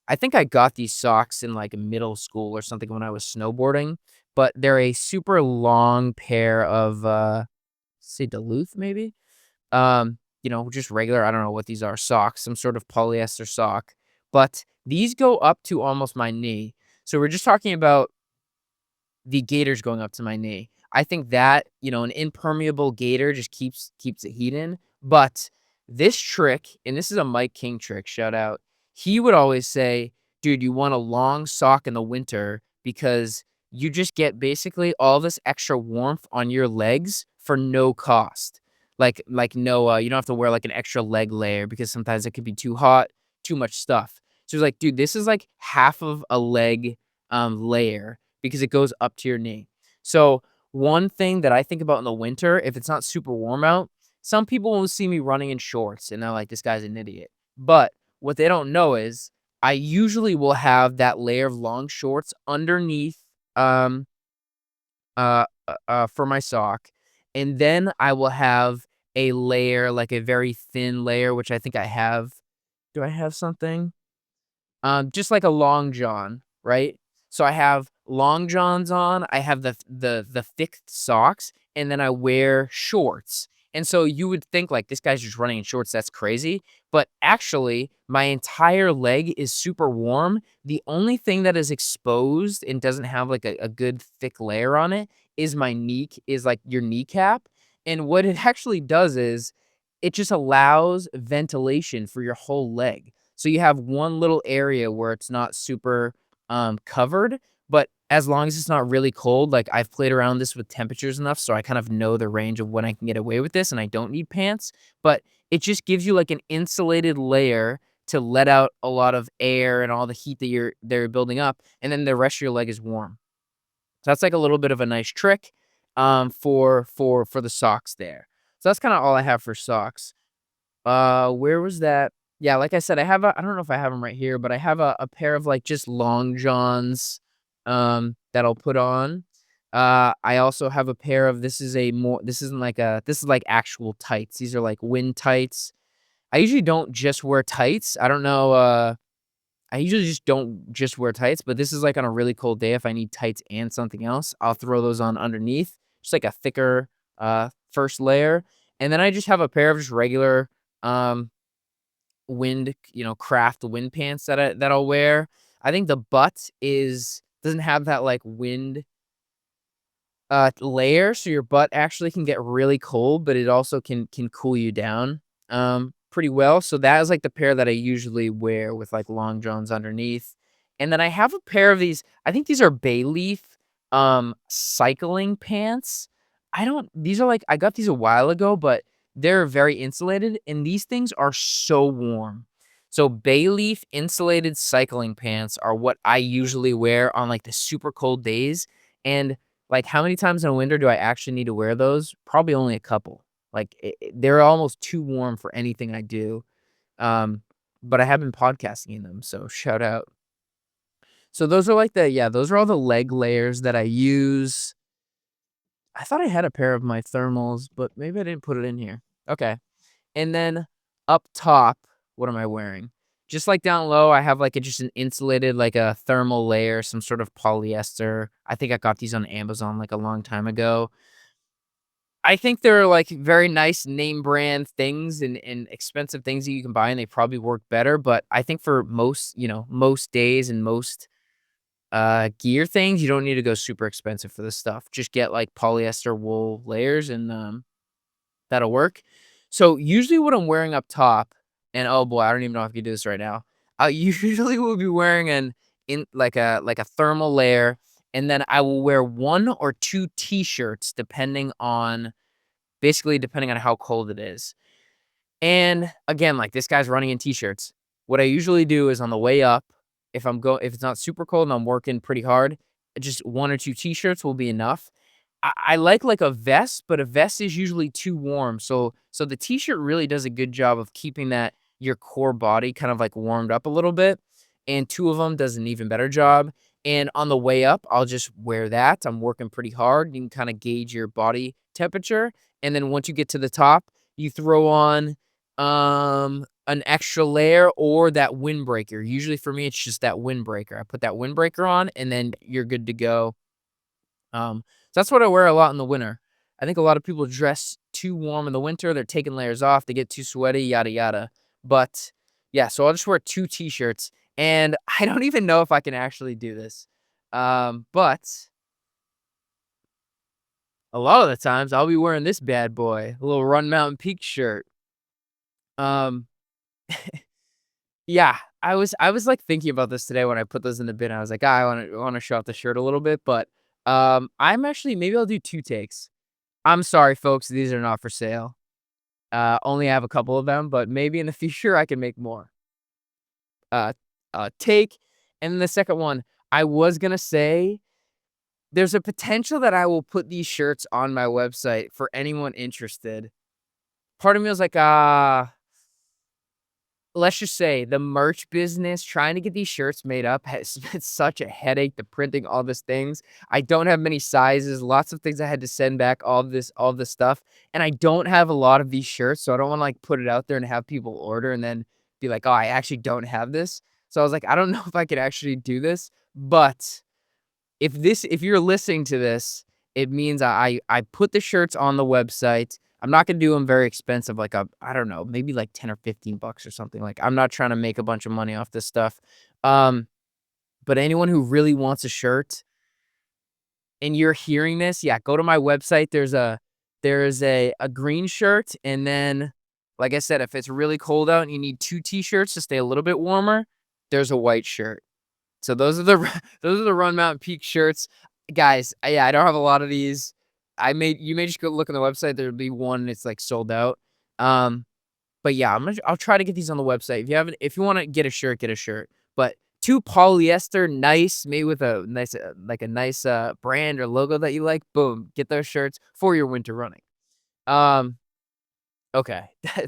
[SPEAKER 1] I think I got these socks in like middle school or something when I was snowboarding, but they're a super long pair of say Duluth maybe. Just regular, I don't know what these are, socks, some sort of polyester sock. But these go up to almost my knee. So we're just talking about the gaiters going up to my knee. I think that, an impermeable gaiter just keeps the heat in. But this trick, and this is a Mike King trick, shout out. He would always say, dude, you want a long sock in the winter because you just get basically all this extra warmth on your legs for no cost. Like no, you don't have to wear like an extra leg layer because sometimes it could be too hot, too much stuff. So he's like, dude, this is like half of a leg layer because it goes up to your knee. So one thing that I think about in the winter, if it's not super warm out, some people will see me running in shorts and they're like, this guy's an idiot. But what they don't know is I usually will have that layer of long shorts underneath um for my sock. And then I will have a layer, like a very thin layer, which I think I have. Do I have something? Just like a long john, right? So I have long johns on, I have the thick socks, and then I wear shorts. And so you would think like this guy's just running in shorts, that's crazy. But actually, my entire leg is super warm. The only thing that is exposed and doesn't have like a good thick layer on it is is like your kneecap. And what it actually does is it just allows ventilation for your whole leg. So you have one little area where it's not super covered, but as long as it's not really cold, like I've played around this with temperatures enough, so I kind of know the range of when I can get away with this, and I don't need pants. But it just gives you like an insulated layer to let out a lot of air and all the heat that they're building up, and then the rest of your leg is warm. So that's like a little bit of a nice trick for the socks there. So that's kind of all I have for socks. Where was that? Yeah, like I said, I don't know if I have them right here, but I have a pair of, like, just long johns, that I'll put on. I also have a pair of this is like actual tights. These are like wind tights. I usually don't just wear tights. I don't know, I usually just don't just wear tights, but this is, like, on a really cold day, if I need tights and something else, I'll throw those on underneath, just like a thicker, first layer, and then I just have a pair of just regular, um craft wind pants that I'll wear. I think the butt is doesn't have that like wind layer, so your butt actually can get really cold, but it also can cool you down pretty well. So that is like the pair that I usually wear with like long johns underneath. And then I have a pair of these, I think these are bay leaf. Cycling pants. I don't these are like I got these a while ago, but they're very insulated, and these things are so warm. So bay leaf insulated cycling pants are what I usually wear on, like, the super cold days, and, like, how many times in a winter do I actually need to wear those? Probably only a couple. Like, they're almost too warm for anything I do, um, but I have been podcasting in them, so shout out. So those are like the yeah, those are all the leg layers that I use. I thought I had a pair of my thermals, but maybe I didn't put it in here. Okay. And then up top, what am I wearing? Just like down low, I have like just an insulated, like a thermal layer, some sort of polyester. I think I got these on Amazon like a long time ago. I think they're like very nice name brand things and expensive things that you can buy and they probably work better. But I think for most, most days and most gear things, you don't need to go super expensive for this stuff. Just get like polyester wool layers and that'll work. So usually what I'm wearing up top, and oh boy, I don't even know if I can do this right now. I usually will be wearing an in like a thermal layer, and then I will wear one or two t-shirts depending on how cold it is. And again, like this guy's running in t-shirts. What I usually do is on the way up, if it's not super cold and I'm working pretty hard, just one or two t-shirts will be enough. I like a vest, but a vest is usually too warm. So the t-shirt really does a good job of keeping that your core body kind of like warmed up a little bit. And two of them does an even better job. And on the way up, I'll just wear that. I'm working pretty hard. You can kind of gauge your body temperature. And then once you get to the top, you throw on an extra layer or that windbreaker. Usually for me, it's just that windbreaker. I put that windbreaker on and then you're good to go. So that's what I wear a lot in the winter. I think a lot of people dress too warm in the winter. They're taking layers off. They get too sweaty, yada, yada. But yeah, so I'll just wear two t-shirts and I don't even know if I can actually do this. But a lot of the times I'll be wearing this bad boy, a little Run Mountain Peak shirt. Um, Yeah, I was, like, thinking about this today when I put those in the bin. I was like, "Ah, I wanna show off the shirt a little bit," but, I'm actually maybe I'll do 2 takes. I'm sorry, folks, these are not for sale. Only have a couple of them, but maybe in the future, I can make more. Uh, take, and then the second one, I was gonna say, there's a potential that I will put these shirts on my website for anyone interested. Part of me was like, "Ah." Let's just say the merch business, trying to get these shirts made up has been such a headache, the printing, all these things. I don't have many sizes, lots of things I had to send back, all this stuff, and I don't have a lot of these shirts, so I don't wanna, like, put it out there and have people order and then be like, "Oh, I actually don't have this." So I was like, "I don't know if I could actually do this," but if you're listening to this, it means I put the shirts on the website. I'm not gonna do them very expensive, like I don't know, maybe like 10 or 15 bucks or something. Like I'm not trying to make a bunch of money off this stuff. Um, but anyone who really wants a shirt and you're hearing this, yeah, go to my website. There's a green shirt, and then like I said, if it's really cold out and you need two t-shirts to stay a little bit warmer, there's a white shirt. So those are the those are the Run Mountain Peak shirts. Guys, yeah, I don't have a lot of these. You may just go look on the website, there'll be one, it's, like, sold out. Um, but yeah, I'll try to get these on the website. If you wanna get a shirt, get a shirt. But 2 polyester, nice, maybe with a nice, brand or logo that you like, boom, get those shirts for your winter running. Um Okay,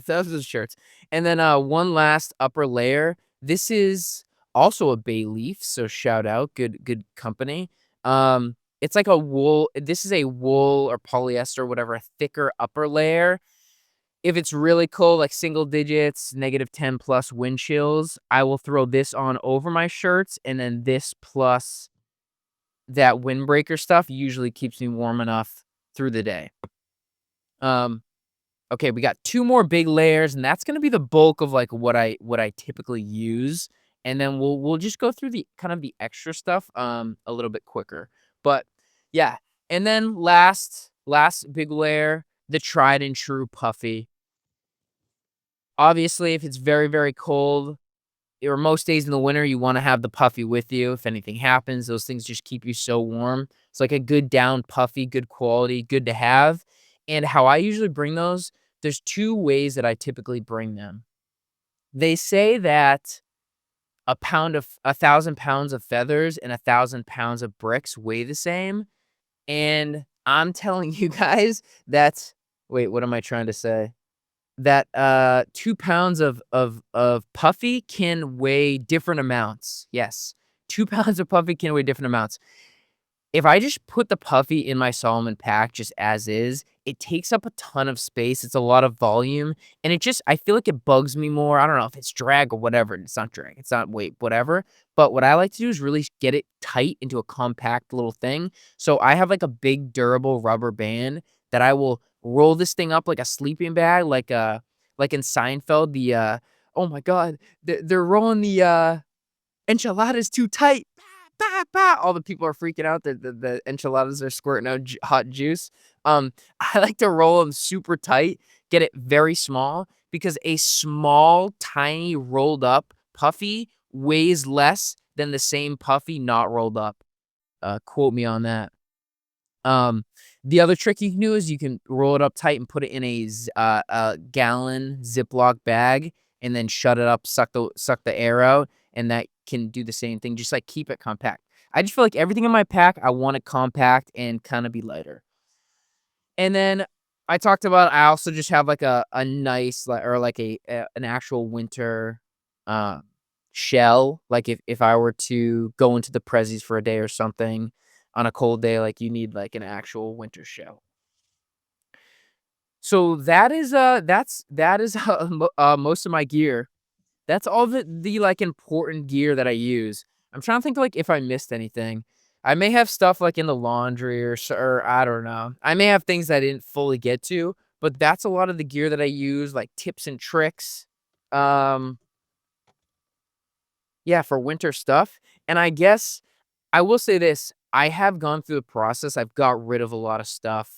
[SPEAKER 1] those are the shirts. And then, one last upper layer. This is also a bay leaf, so shout out, good company. It's like a wool this is a wool or polyester, whatever, a thicker upper layer. If it's really cold, like single digits, -10 plus wind chills, I will throw this on over my shirts, and then this plus that windbreaker stuff usually keeps me warm enough through the day. Um Okay, we got 2 more big layers, and that's gonna be the bulk of, like, what I typically use, and then we'll just go through the kind of the extra stuff, a little bit quicker. But, yeah, and then last big layer, the tried and true puffy. Obviously, if it's very, very cold, or most days in the winter, you wanna have the puffy with you. If anything happens, those things just keep you so warm. It's like a good down puffy, good quality, good to have. And how I usually bring those, there's 2 ways that I typically bring them. They say that 1,000 pounds of feathers and 1,000 pounds of bricks weigh the same, and I'm telling you guys that wait, what am I trying to say? That, 2 pounds of puffy can weigh different amounts. Yes, 2 pounds of puffy can weigh different amounts. If I just put the puffy in my Solomon pack just as is, it takes up a ton of space, it's a lot of volume, and it just I feel like it bugs me more. I don't know if it's drag or whatever. It's not drag, it's not weight, whatever, but what I like to do is really get it tight into a compact little thing. So I have, like, a big durable rubber band that I will roll this thing up like a sleeping bag, like in Seinfeld, oh my god, they're rolling the, enchiladas too tight. Bah, bah. All the people are freaking out that the enchiladas are squirting out hot juice. I like to roll them super tight, get it very small because a small, tiny rolled up puffy weighs less than the same puffy not rolled up. Quote me on that. Um, the other trick you can do is you can roll it up tight and put it in a gallon Ziploc bag and then shut it up, suck the air out, and that can do the same thing. Just like keep it compact. I just feel like everything in my pack, I want it compact and kind of be lighter. And then I talked about I also just have like a nice like or like an actual winter uh shell. Like if I were to go into the prezzies for a day or something on a cold day, like you need like an actual winter shell. So that is most of my gear. That's all the like important gear that I use. I'm trying to think like if I missed anything. I may have stuff like in the laundry or I don't know. I may have things I didn't fully get to, but that's a lot of the gear that I use, like tips and tricks. Um, yeah, for winter stuff. And I guess I will say this, I have gone through the process. I've got rid of a lot of stuff.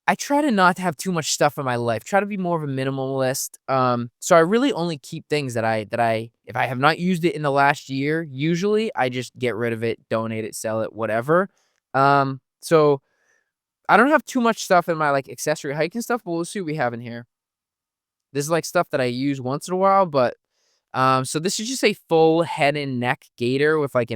[SPEAKER 1] I try to not have too much stuff in my life, try to be more of a minimalist, so I really only keep things that I if I have not used it in the last year, usually, I just get rid of it, donate it, sell it, whatever, so I don't have too much stuff in my, like, accessory hiking stuff, but we'll see what we have in here. This is, like, stuff that I use once in a while, but, so this is just a full head and neck gaiter with, like,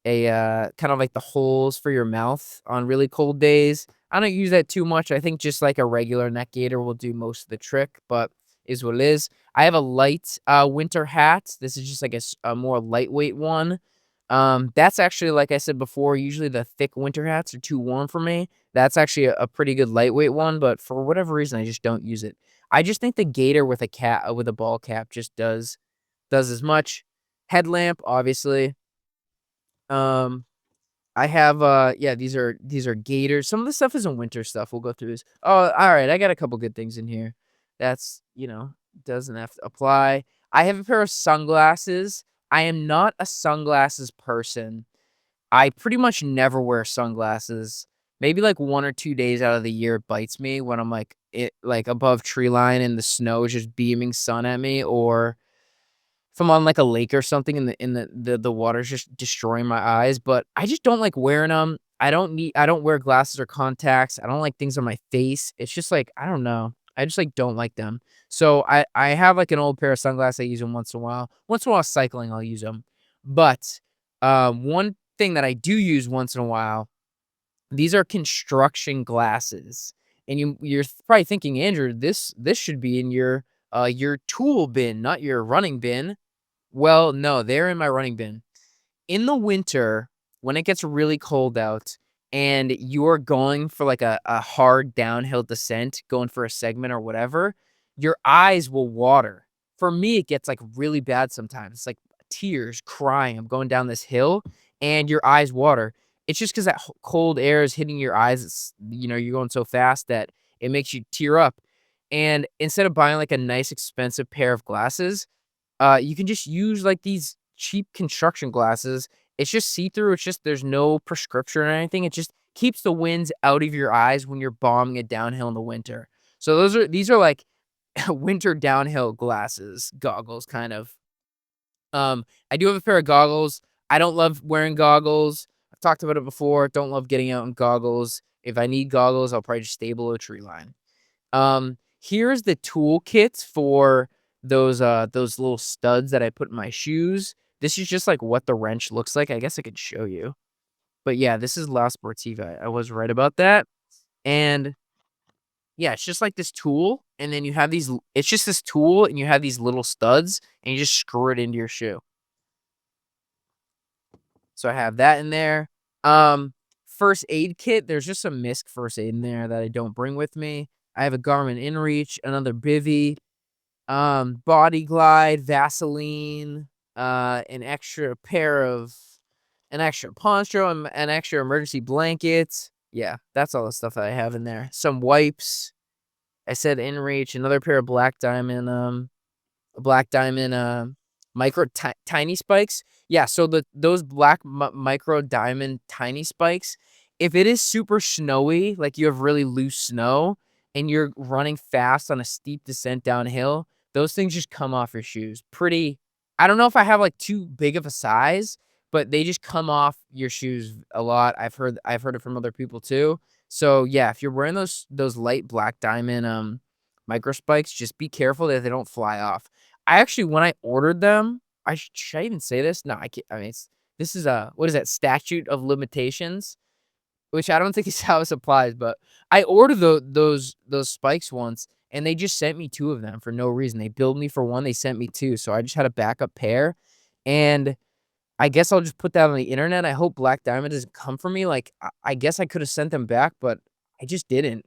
[SPEAKER 1] kind of like the holes for your mouth on really cold days. I don't use that too much. I think just like a regular neck gaiter will do most of the trick, but is what it is. I have a light winter hat. This is just like a more lightweight one. That's actually, like I said before, usually the thick winter hats are too warm for me. That's actually a pretty good lightweight one, but for whatever reason, I just don't use it. I just think the gaiter with a cap with a ball cap just does as much. Headlamp, obviously. Um, I have, yeah, these are gaiters. Some of the stuff isn't winter stuff. We'll go through this. Oh, alright, I got a couple good things in here. That's, doesn't have to apply. I have a pair of sunglasses. I am not a sunglasses person. I pretty much never wear sunglasses. Maybe, like, 1 or 2 days out of the year it bites me when I'm, like, above tree line and the snow is just beaming sun at me, or if I'm on, like, a lake or something and the water's just destroying my eyes, but I just don't like wearing them. I don't wear glasses or contacts. I don't like things on my face. It's just, like, I don't know. I just, like, don't like them. So I have, like, an old pair of sunglasses. I use them once in a while. Once in a while cycling, I'll use them. But, one thing that I do use once in a while, these are construction glasses. And you're probably thinking, "Andrew, this should be in your tool bin, not your running bin." Well, no, they're in my running bin. In the winter, when it gets really cold out and you're going for like a hard downhill descent, going for a segment or whatever, your eyes will water. For me, it gets like really bad sometimes. It's like tears, crying. I'm going down this hill and your eyes water. It's just because that cold air is hitting your eyes. You're going so fast that it makes you tear up. And instead of buying like a nice, expensive pair of glasses, you can just use, like, these cheap construction glasses. It's just see-through, it's just there's no prescription or anything, it just keeps the winds out of your eyes when you're bombing it downhill in the winter. So these are, like, winter downhill goggles, kind of. I do have a pair of goggles. I don't love wearing goggles. I've talked about it before. Don't love getting out in goggles. If I need goggles, I'll probably just stay below a tree line. Here's the toolkit for those little studs that I put in my shoes. This is just like what the wrench looks like. I guess I could show you. But yeah, this is La Sportiva. I was right about that. And yeah, it's just like this tool, and then you have these it's just this tool, and you have these little studs, and you just screw it into your shoe. So I have that in there. Um, First aid kit, there's just some misc first aid in there that I don't bring with me. I have a Garmin InReach, another bivy, Body Glide, Vaseline, an extra poncho, and an extra emergency blanket. Yeah, that's all the stuff that I have in there. Some wipes. I said InReach, another pair of black diamond micro tiny spikes. Yeah, so those black micro diamond tiny spikes, if it is super snowy, like you have really loose snow and you're running fast on a steep descent downhill, those things just come off your shoes. Pretty I don't know if I have like too big of a size, but they just come off your shoes a lot. I've heard it from other people too. So yeah, if you're wearing those light black diamond micro spikes, just be careful that they don't fly off. I actually, when I ordered them, should I even say this? No, I can't. I mean, this is a what is that, statute of limitations, which I don't think is how this applies. But I ordered those spikes once, and they just sent me two of them for no reason. They billed me for one, they sent me two, so I just had a backup pair, and I guess I'll just put that on the internet. I hope Black Diamond doesn't come for me. Like, I guess I could have sent them back, but I just didn't.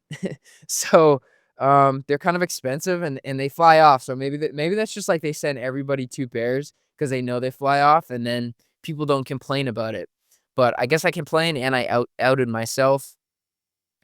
[SPEAKER 1] So, they're kind of expensive and they fly off. So maybe that's just like they send everybody two pairs because they know they fly off, and then people don't complain about it. But I guess I complained and I outed myself.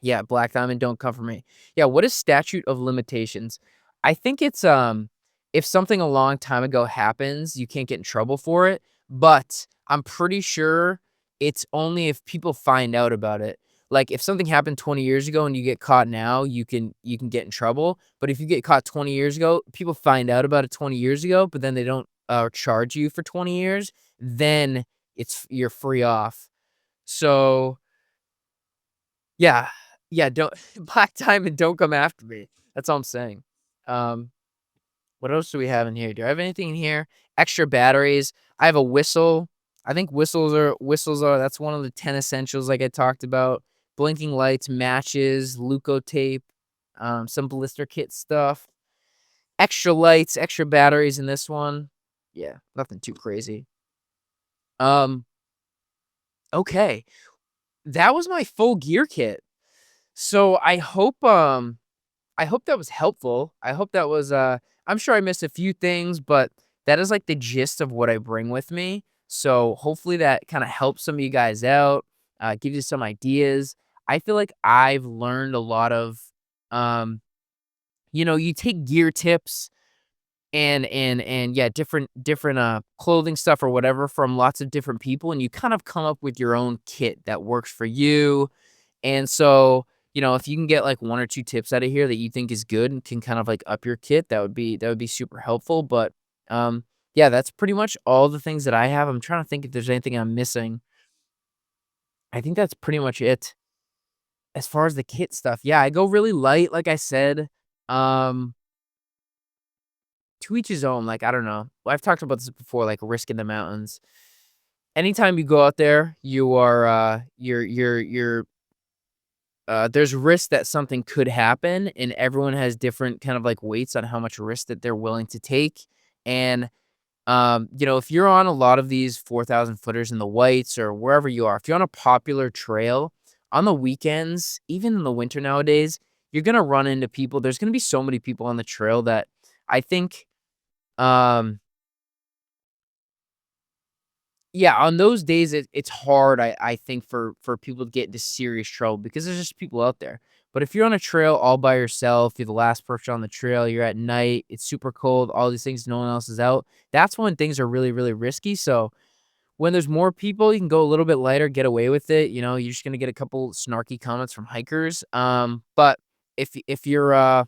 [SPEAKER 1] Yeah, Black Diamond, don't come for me. Yeah, what is statute of limitations? I think it's, if something a long time ago happens, you can't get in trouble for it, but I'm pretty sure it's only if people find out about it. Like, if something happened 20 years ago and you get caught now, you can get in trouble, but if you get caught 20 years ago, people find out about it 20 years ago, but then they don't, charge you for 20 years, then you're free off. So yeah. Yeah, don't Black Diamond, don't come after me. That's all I'm saying. Um, what else do we have in here? Do I have anything in here? Extra batteries. I have a whistle. I think whistles are that's one of the 10 essentials like I talked about. Blinking lights, matches, Leukotape, some blister kit stuff. Extra lights, extra batteries in this one. Yeah, nothing too crazy. Um, okay. That was my full gear kit. So I hope that was helpful. I hope that was, I'm sure I missed a few things, but that is like the gist of what I bring with me. So hopefully that kind of helps some of you guys out, gives you some ideas. I feel like I've learned a lot of, um, you take gear tips and yeah, different clothing stuff or whatever from lots of different people, and you kind of come up with your own kit that works for you. And so, if you can get like one or two tips out of here that you think is good and can kind of like up your kit, that would be super helpful. But yeah, that's pretty much all the things that I have. I'm trying to think if there's anything I'm missing. I think that's pretty much it as far as the kit stuff. Yeah, I go really light, like I said. Um, to each his own. Like, I don't know. I've talked about this before, like risk in the mountains. Anytime you go out there, you are you're there's risk that something could happen, and everyone has different kind of like weights on how much risk that they're willing to take. And if you're on a lot of these 4,000 footers in the whites or wherever you are, if you're on a popular trail on the weekends, even in the winter nowadays, you're gonna run into people. There's gonna be so many people on the trail that I think, um, yeah, on those days, it's hard, I think, for people to get into serious trouble because there's just people out there. But if you're on a trail all by yourself, you're the last person on the trail, you're at night, it's super cold, all these things, no one else is out, that's when things are really, really risky. So when there's more people, you can go a little bit lighter, get away with it. You're just gonna get a couple snarky comments from hikers. But if you're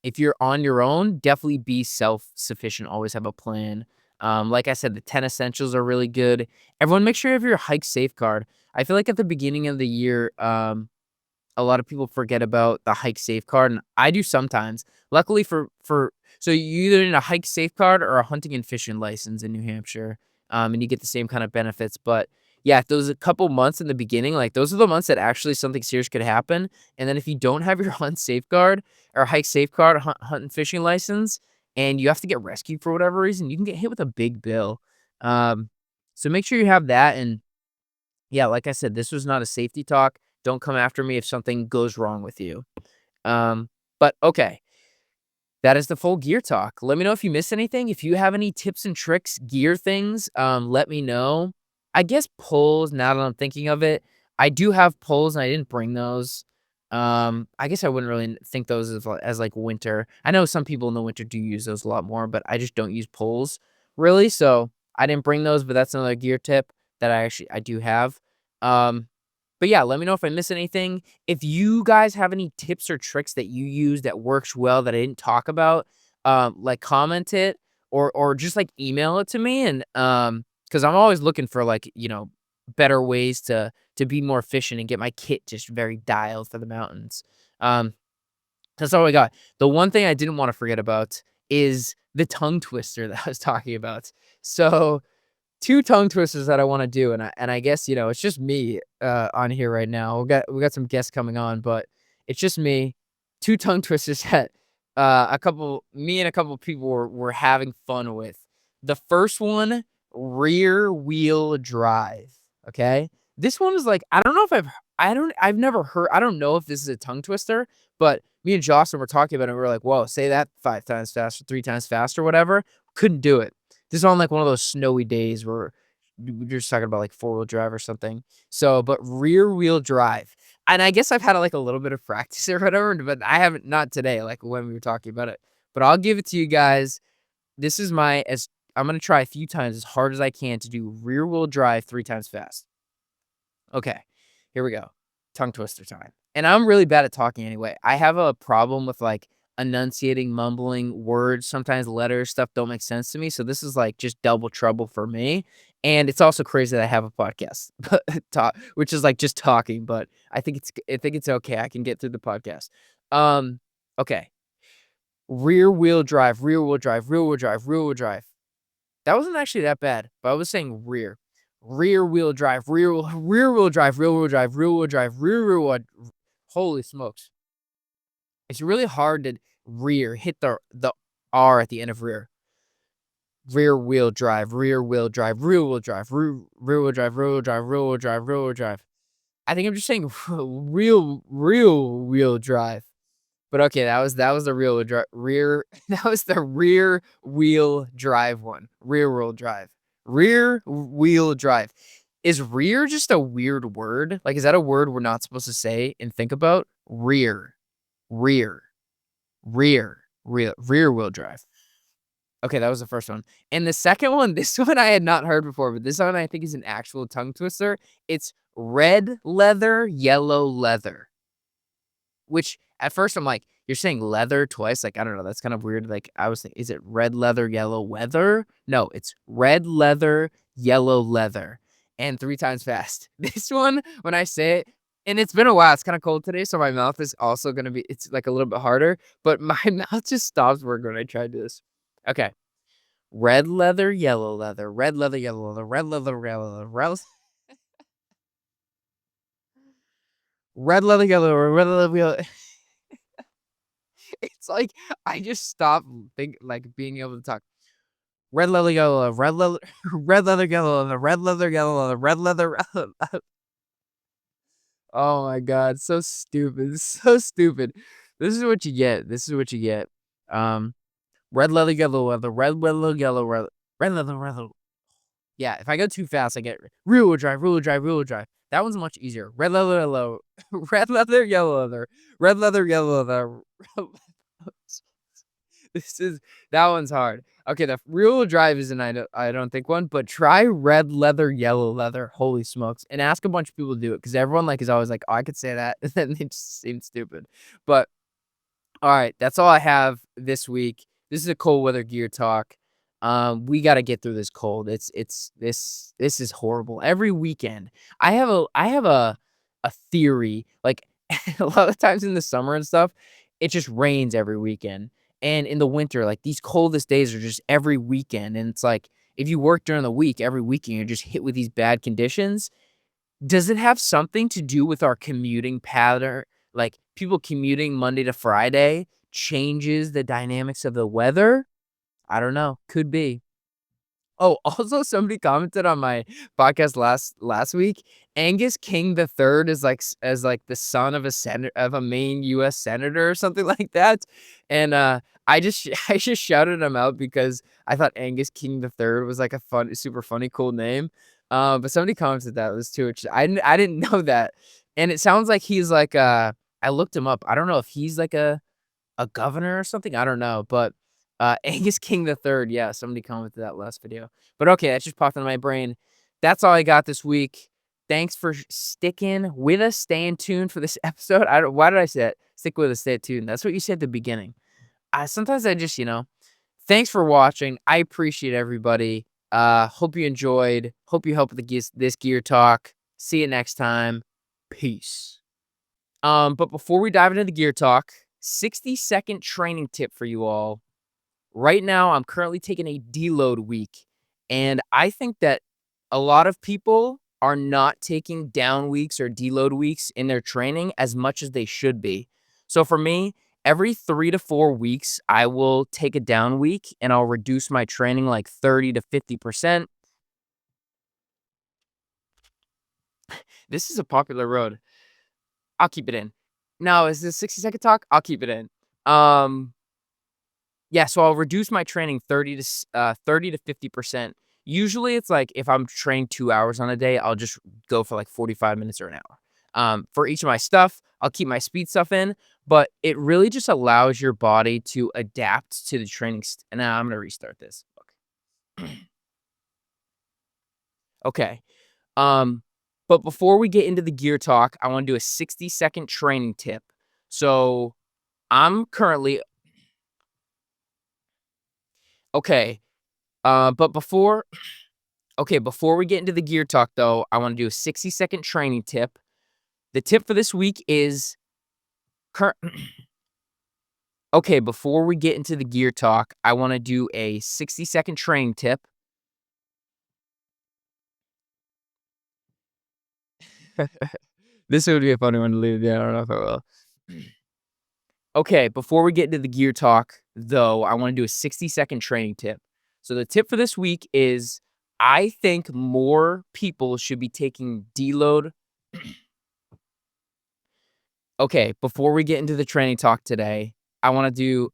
[SPEAKER 1] If you're on your own, definitely be self-sufficient, always have a plan. Like I said, the 10 essentials are really good. Everyone make sure you have your hike safe card. I feel like at the beginning of the year, a lot of people forget about the hike safe card, and I do sometimes. Luckily for so you either need a hike safe card or a hunting and fishing license in New Hampshire, and you get the same kind of benefits. But yeah, those a couple months in the beginning, like those are the months that actually something serious could happen. And then if you don't have your hunt safeguard or hike safeguard, hunt and fishing license, and you have to get rescued for whatever reason, you can get hit with a big bill. Um, so make sure you have that. And yeah, like I said, this was not a safety talk. Don't come after me if something goes wrong with you. But okay, that is the full gear talk. Let me know if you missed anything. If you have any tips and tricks, gear things, let me know. I guess poles, now that I'm thinking of it, I do have poles and I didn't bring those. I guess I wouldn't really think those as like winter. I know some people in the winter do use those a lot more, but I just don't use poles really. So I didn't bring those, but that's another gear tip that I do have. Um, but yeah, let me know if I miss anything. If you guys have any tips or tricks that you use that works well that I didn't talk about, like comment it or just like email it to me. And because I'm always looking for like, better ways to be more efficient and get my kit just very dialed for the mountains. Um, that's all I got. The one thing I didn't want to forget about is the tongue twister that I was talking about. So 2 tongue twisters that I wanna do, and I guess, it's just me, on here right now. We got some guests coming on, but it's just me. 2 tongue twisters that, a couple people were having fun with. The first one, rear wheel drive, okay? This one is like, I don't know if I've never heard I don't know if this is a tongue twister, but me and Jocelyn were talking about it, and we were like, "Whoa, say that 5 times faster, 3 times faster," whatever. Couldn't do it. This is on, like, one of those snowy days where we're just talking about, like, four-wheel drive or something. So, but rear-wheel drive, and I guess I've had, like, a little bit of practice or whatever, but I haven't not today, like, when we were talking about it. But I'll give it to you guys. This is my as I'm gonna try a few times as hard as I can to do rear-wheel drive 3 times fast. Okay, here we go. Tongue twister time. And I'm really bad at talking anyway. I have a problem with like enunciating, mumbling words. Sometimes letters, stuff don't make sense to me. So this is like just double trouble for me. And it's also crazy that I have a podcast, which is like just talking. But I think it's okay. I can get through the podcast. Okay. Rear wheel drive, rear wheel drive, rear wheel drive, rear wheel drive. That wasn't actually that bad, but I was saying rear. Rear wheel drive, rear wheel drive, rear wheel drive, rear wheel drive, rear wheel holy smokes. It's really hard to hit the R at the end of rear. Rear wheel drive, rear wheel drive, rear wheel drive, rear wheel drive, rear wheel drive, rear wheel drive, rear wheel drive. I think I'm just saying real wheel drive. But okay, that was the rear that was the rear wheel drive one. Rear wheel drive. Rear wheel drive. Is rear just a weird word? Like, is that a word we're not supposed to say and think about? Rear, rear, rear wheel drive. Okay, that was the first one. And the second one, this one I had not heard before, but this one I think is an actual tongue twister. It's red leather, yellow leather. Which at first I'm like, "You're saying leather twice?" Like, I don't know, that's kind of weird, like, I was thinking, is it red leather, yellow weather? No, it's red leather, yellow leather, and 3 times fast. This one, when I say it and it's been a while, it's kinda cold today, so my mouth is also gonna be it's, like, a little bit harder, but my mouth just stops working when I try to do this. Okay. Red leather, yellow leather, red leather, yellow leather, red leather, yellow leather, red leather, yellow, red leather, yellow. It's like I just stopped being able to talk. Red leather, yellow, red leather, red leather, yellow, red leather, yellow, red leather. Oh my god, so stupid, so stupid. This is what you get. This is what you get. Um, red leather, yellow leather, red leather, yellow, red leather, red leather. Yeah, if I go too fast, I get rear wheel drive, rear wheel drive, rear wheel drive. That one's much easier. Red leather, yellow, red leather, yellow leather, red leather, yellow leather. This is that one's hard. Okay, the real drive isn't I don't think one, but try red leather, yellow leather. Holy smokes. And ask a bunch of people to do it because everyone like is always like, oh, I could say that. And then they just seem stupid. But All right, that's all I have this week. This is a cold weather gear talk. We got to get through this cold. This is horrible. Every weekend, I have a theory. Like a lot of times in the summer and stuff, it just rains every weekend. And in the winter, like these coldest days are just every weekend. And it's like if you work during the week, every weekend you're just hit with these bad conditions. Does it have something to do with our commuting pattern? Like, people commuting Monday to Friday changes the dynamics of the weather? I don't know, could be. Oh, also somebody commented on my podcast last week. Angus King the Third is like as like the son of a main US senator or something like that. And I just I just shouted him out because I thought Angus King the Third was like a fun, super funny, cool name. But somebody commented that was too. I didn't know that. And it sounds like he's like I looked him up. I don't know if he's like a governor or something? I don't know, but, Angus King the Third, yeah, somebody commented that last video. But okay, that just popped into my brain. That's all I got this week. Thanks for sticking with us, staying tuned for this episode. I don't why did I say it? Stick with us, stay tuned. That's what you said at the beginning. Sometimes I just, thanks for watching. I appreciate everybody. Hope you enjoyed. Hope you helped with this gear talk. See you next time. Peace. But before we dive into the gear talk, 60-second training tip for you all. Right now, I'm currently taking a deload week, and I think that a lot of people are not taking down weeks or deload weeks in their training as much as they should be. So for me, every 3 to 4 weeks, I will take a down week and I'll reduce my training like 30 to 50%. This is a popular road. I'll keep it in. No, is this 60-second talk? I'll keep it in. Um, Yeah, so I'll reduce my training 30 to 50%. Usually, it's like if I'm training 2 hours on a day, I'll just go for, like, 45 minutes or an hour. For each of my stuff, I'll keep my speed stuff in, but it really just allows your body to adapt to the training and now I'm gonna restart this. Okay, but before we get into the gear talk, I wanna do a 60-second training tip. So, I'm currently okay, but before we get into the gear talk, though, I wanna do a 60-second training tip. The tip for this week is cur okay, before we get into the gear talk, I wanna do a 60-second training tip. This would be a funny one to leave, yeah, I don't know if I will. Okay, before we get into the gear talk, though, I wanna do a 60-second training tip. So the tip for this week is I think more people should be taking deload. Okay, before we get into the training talk today, I wanna do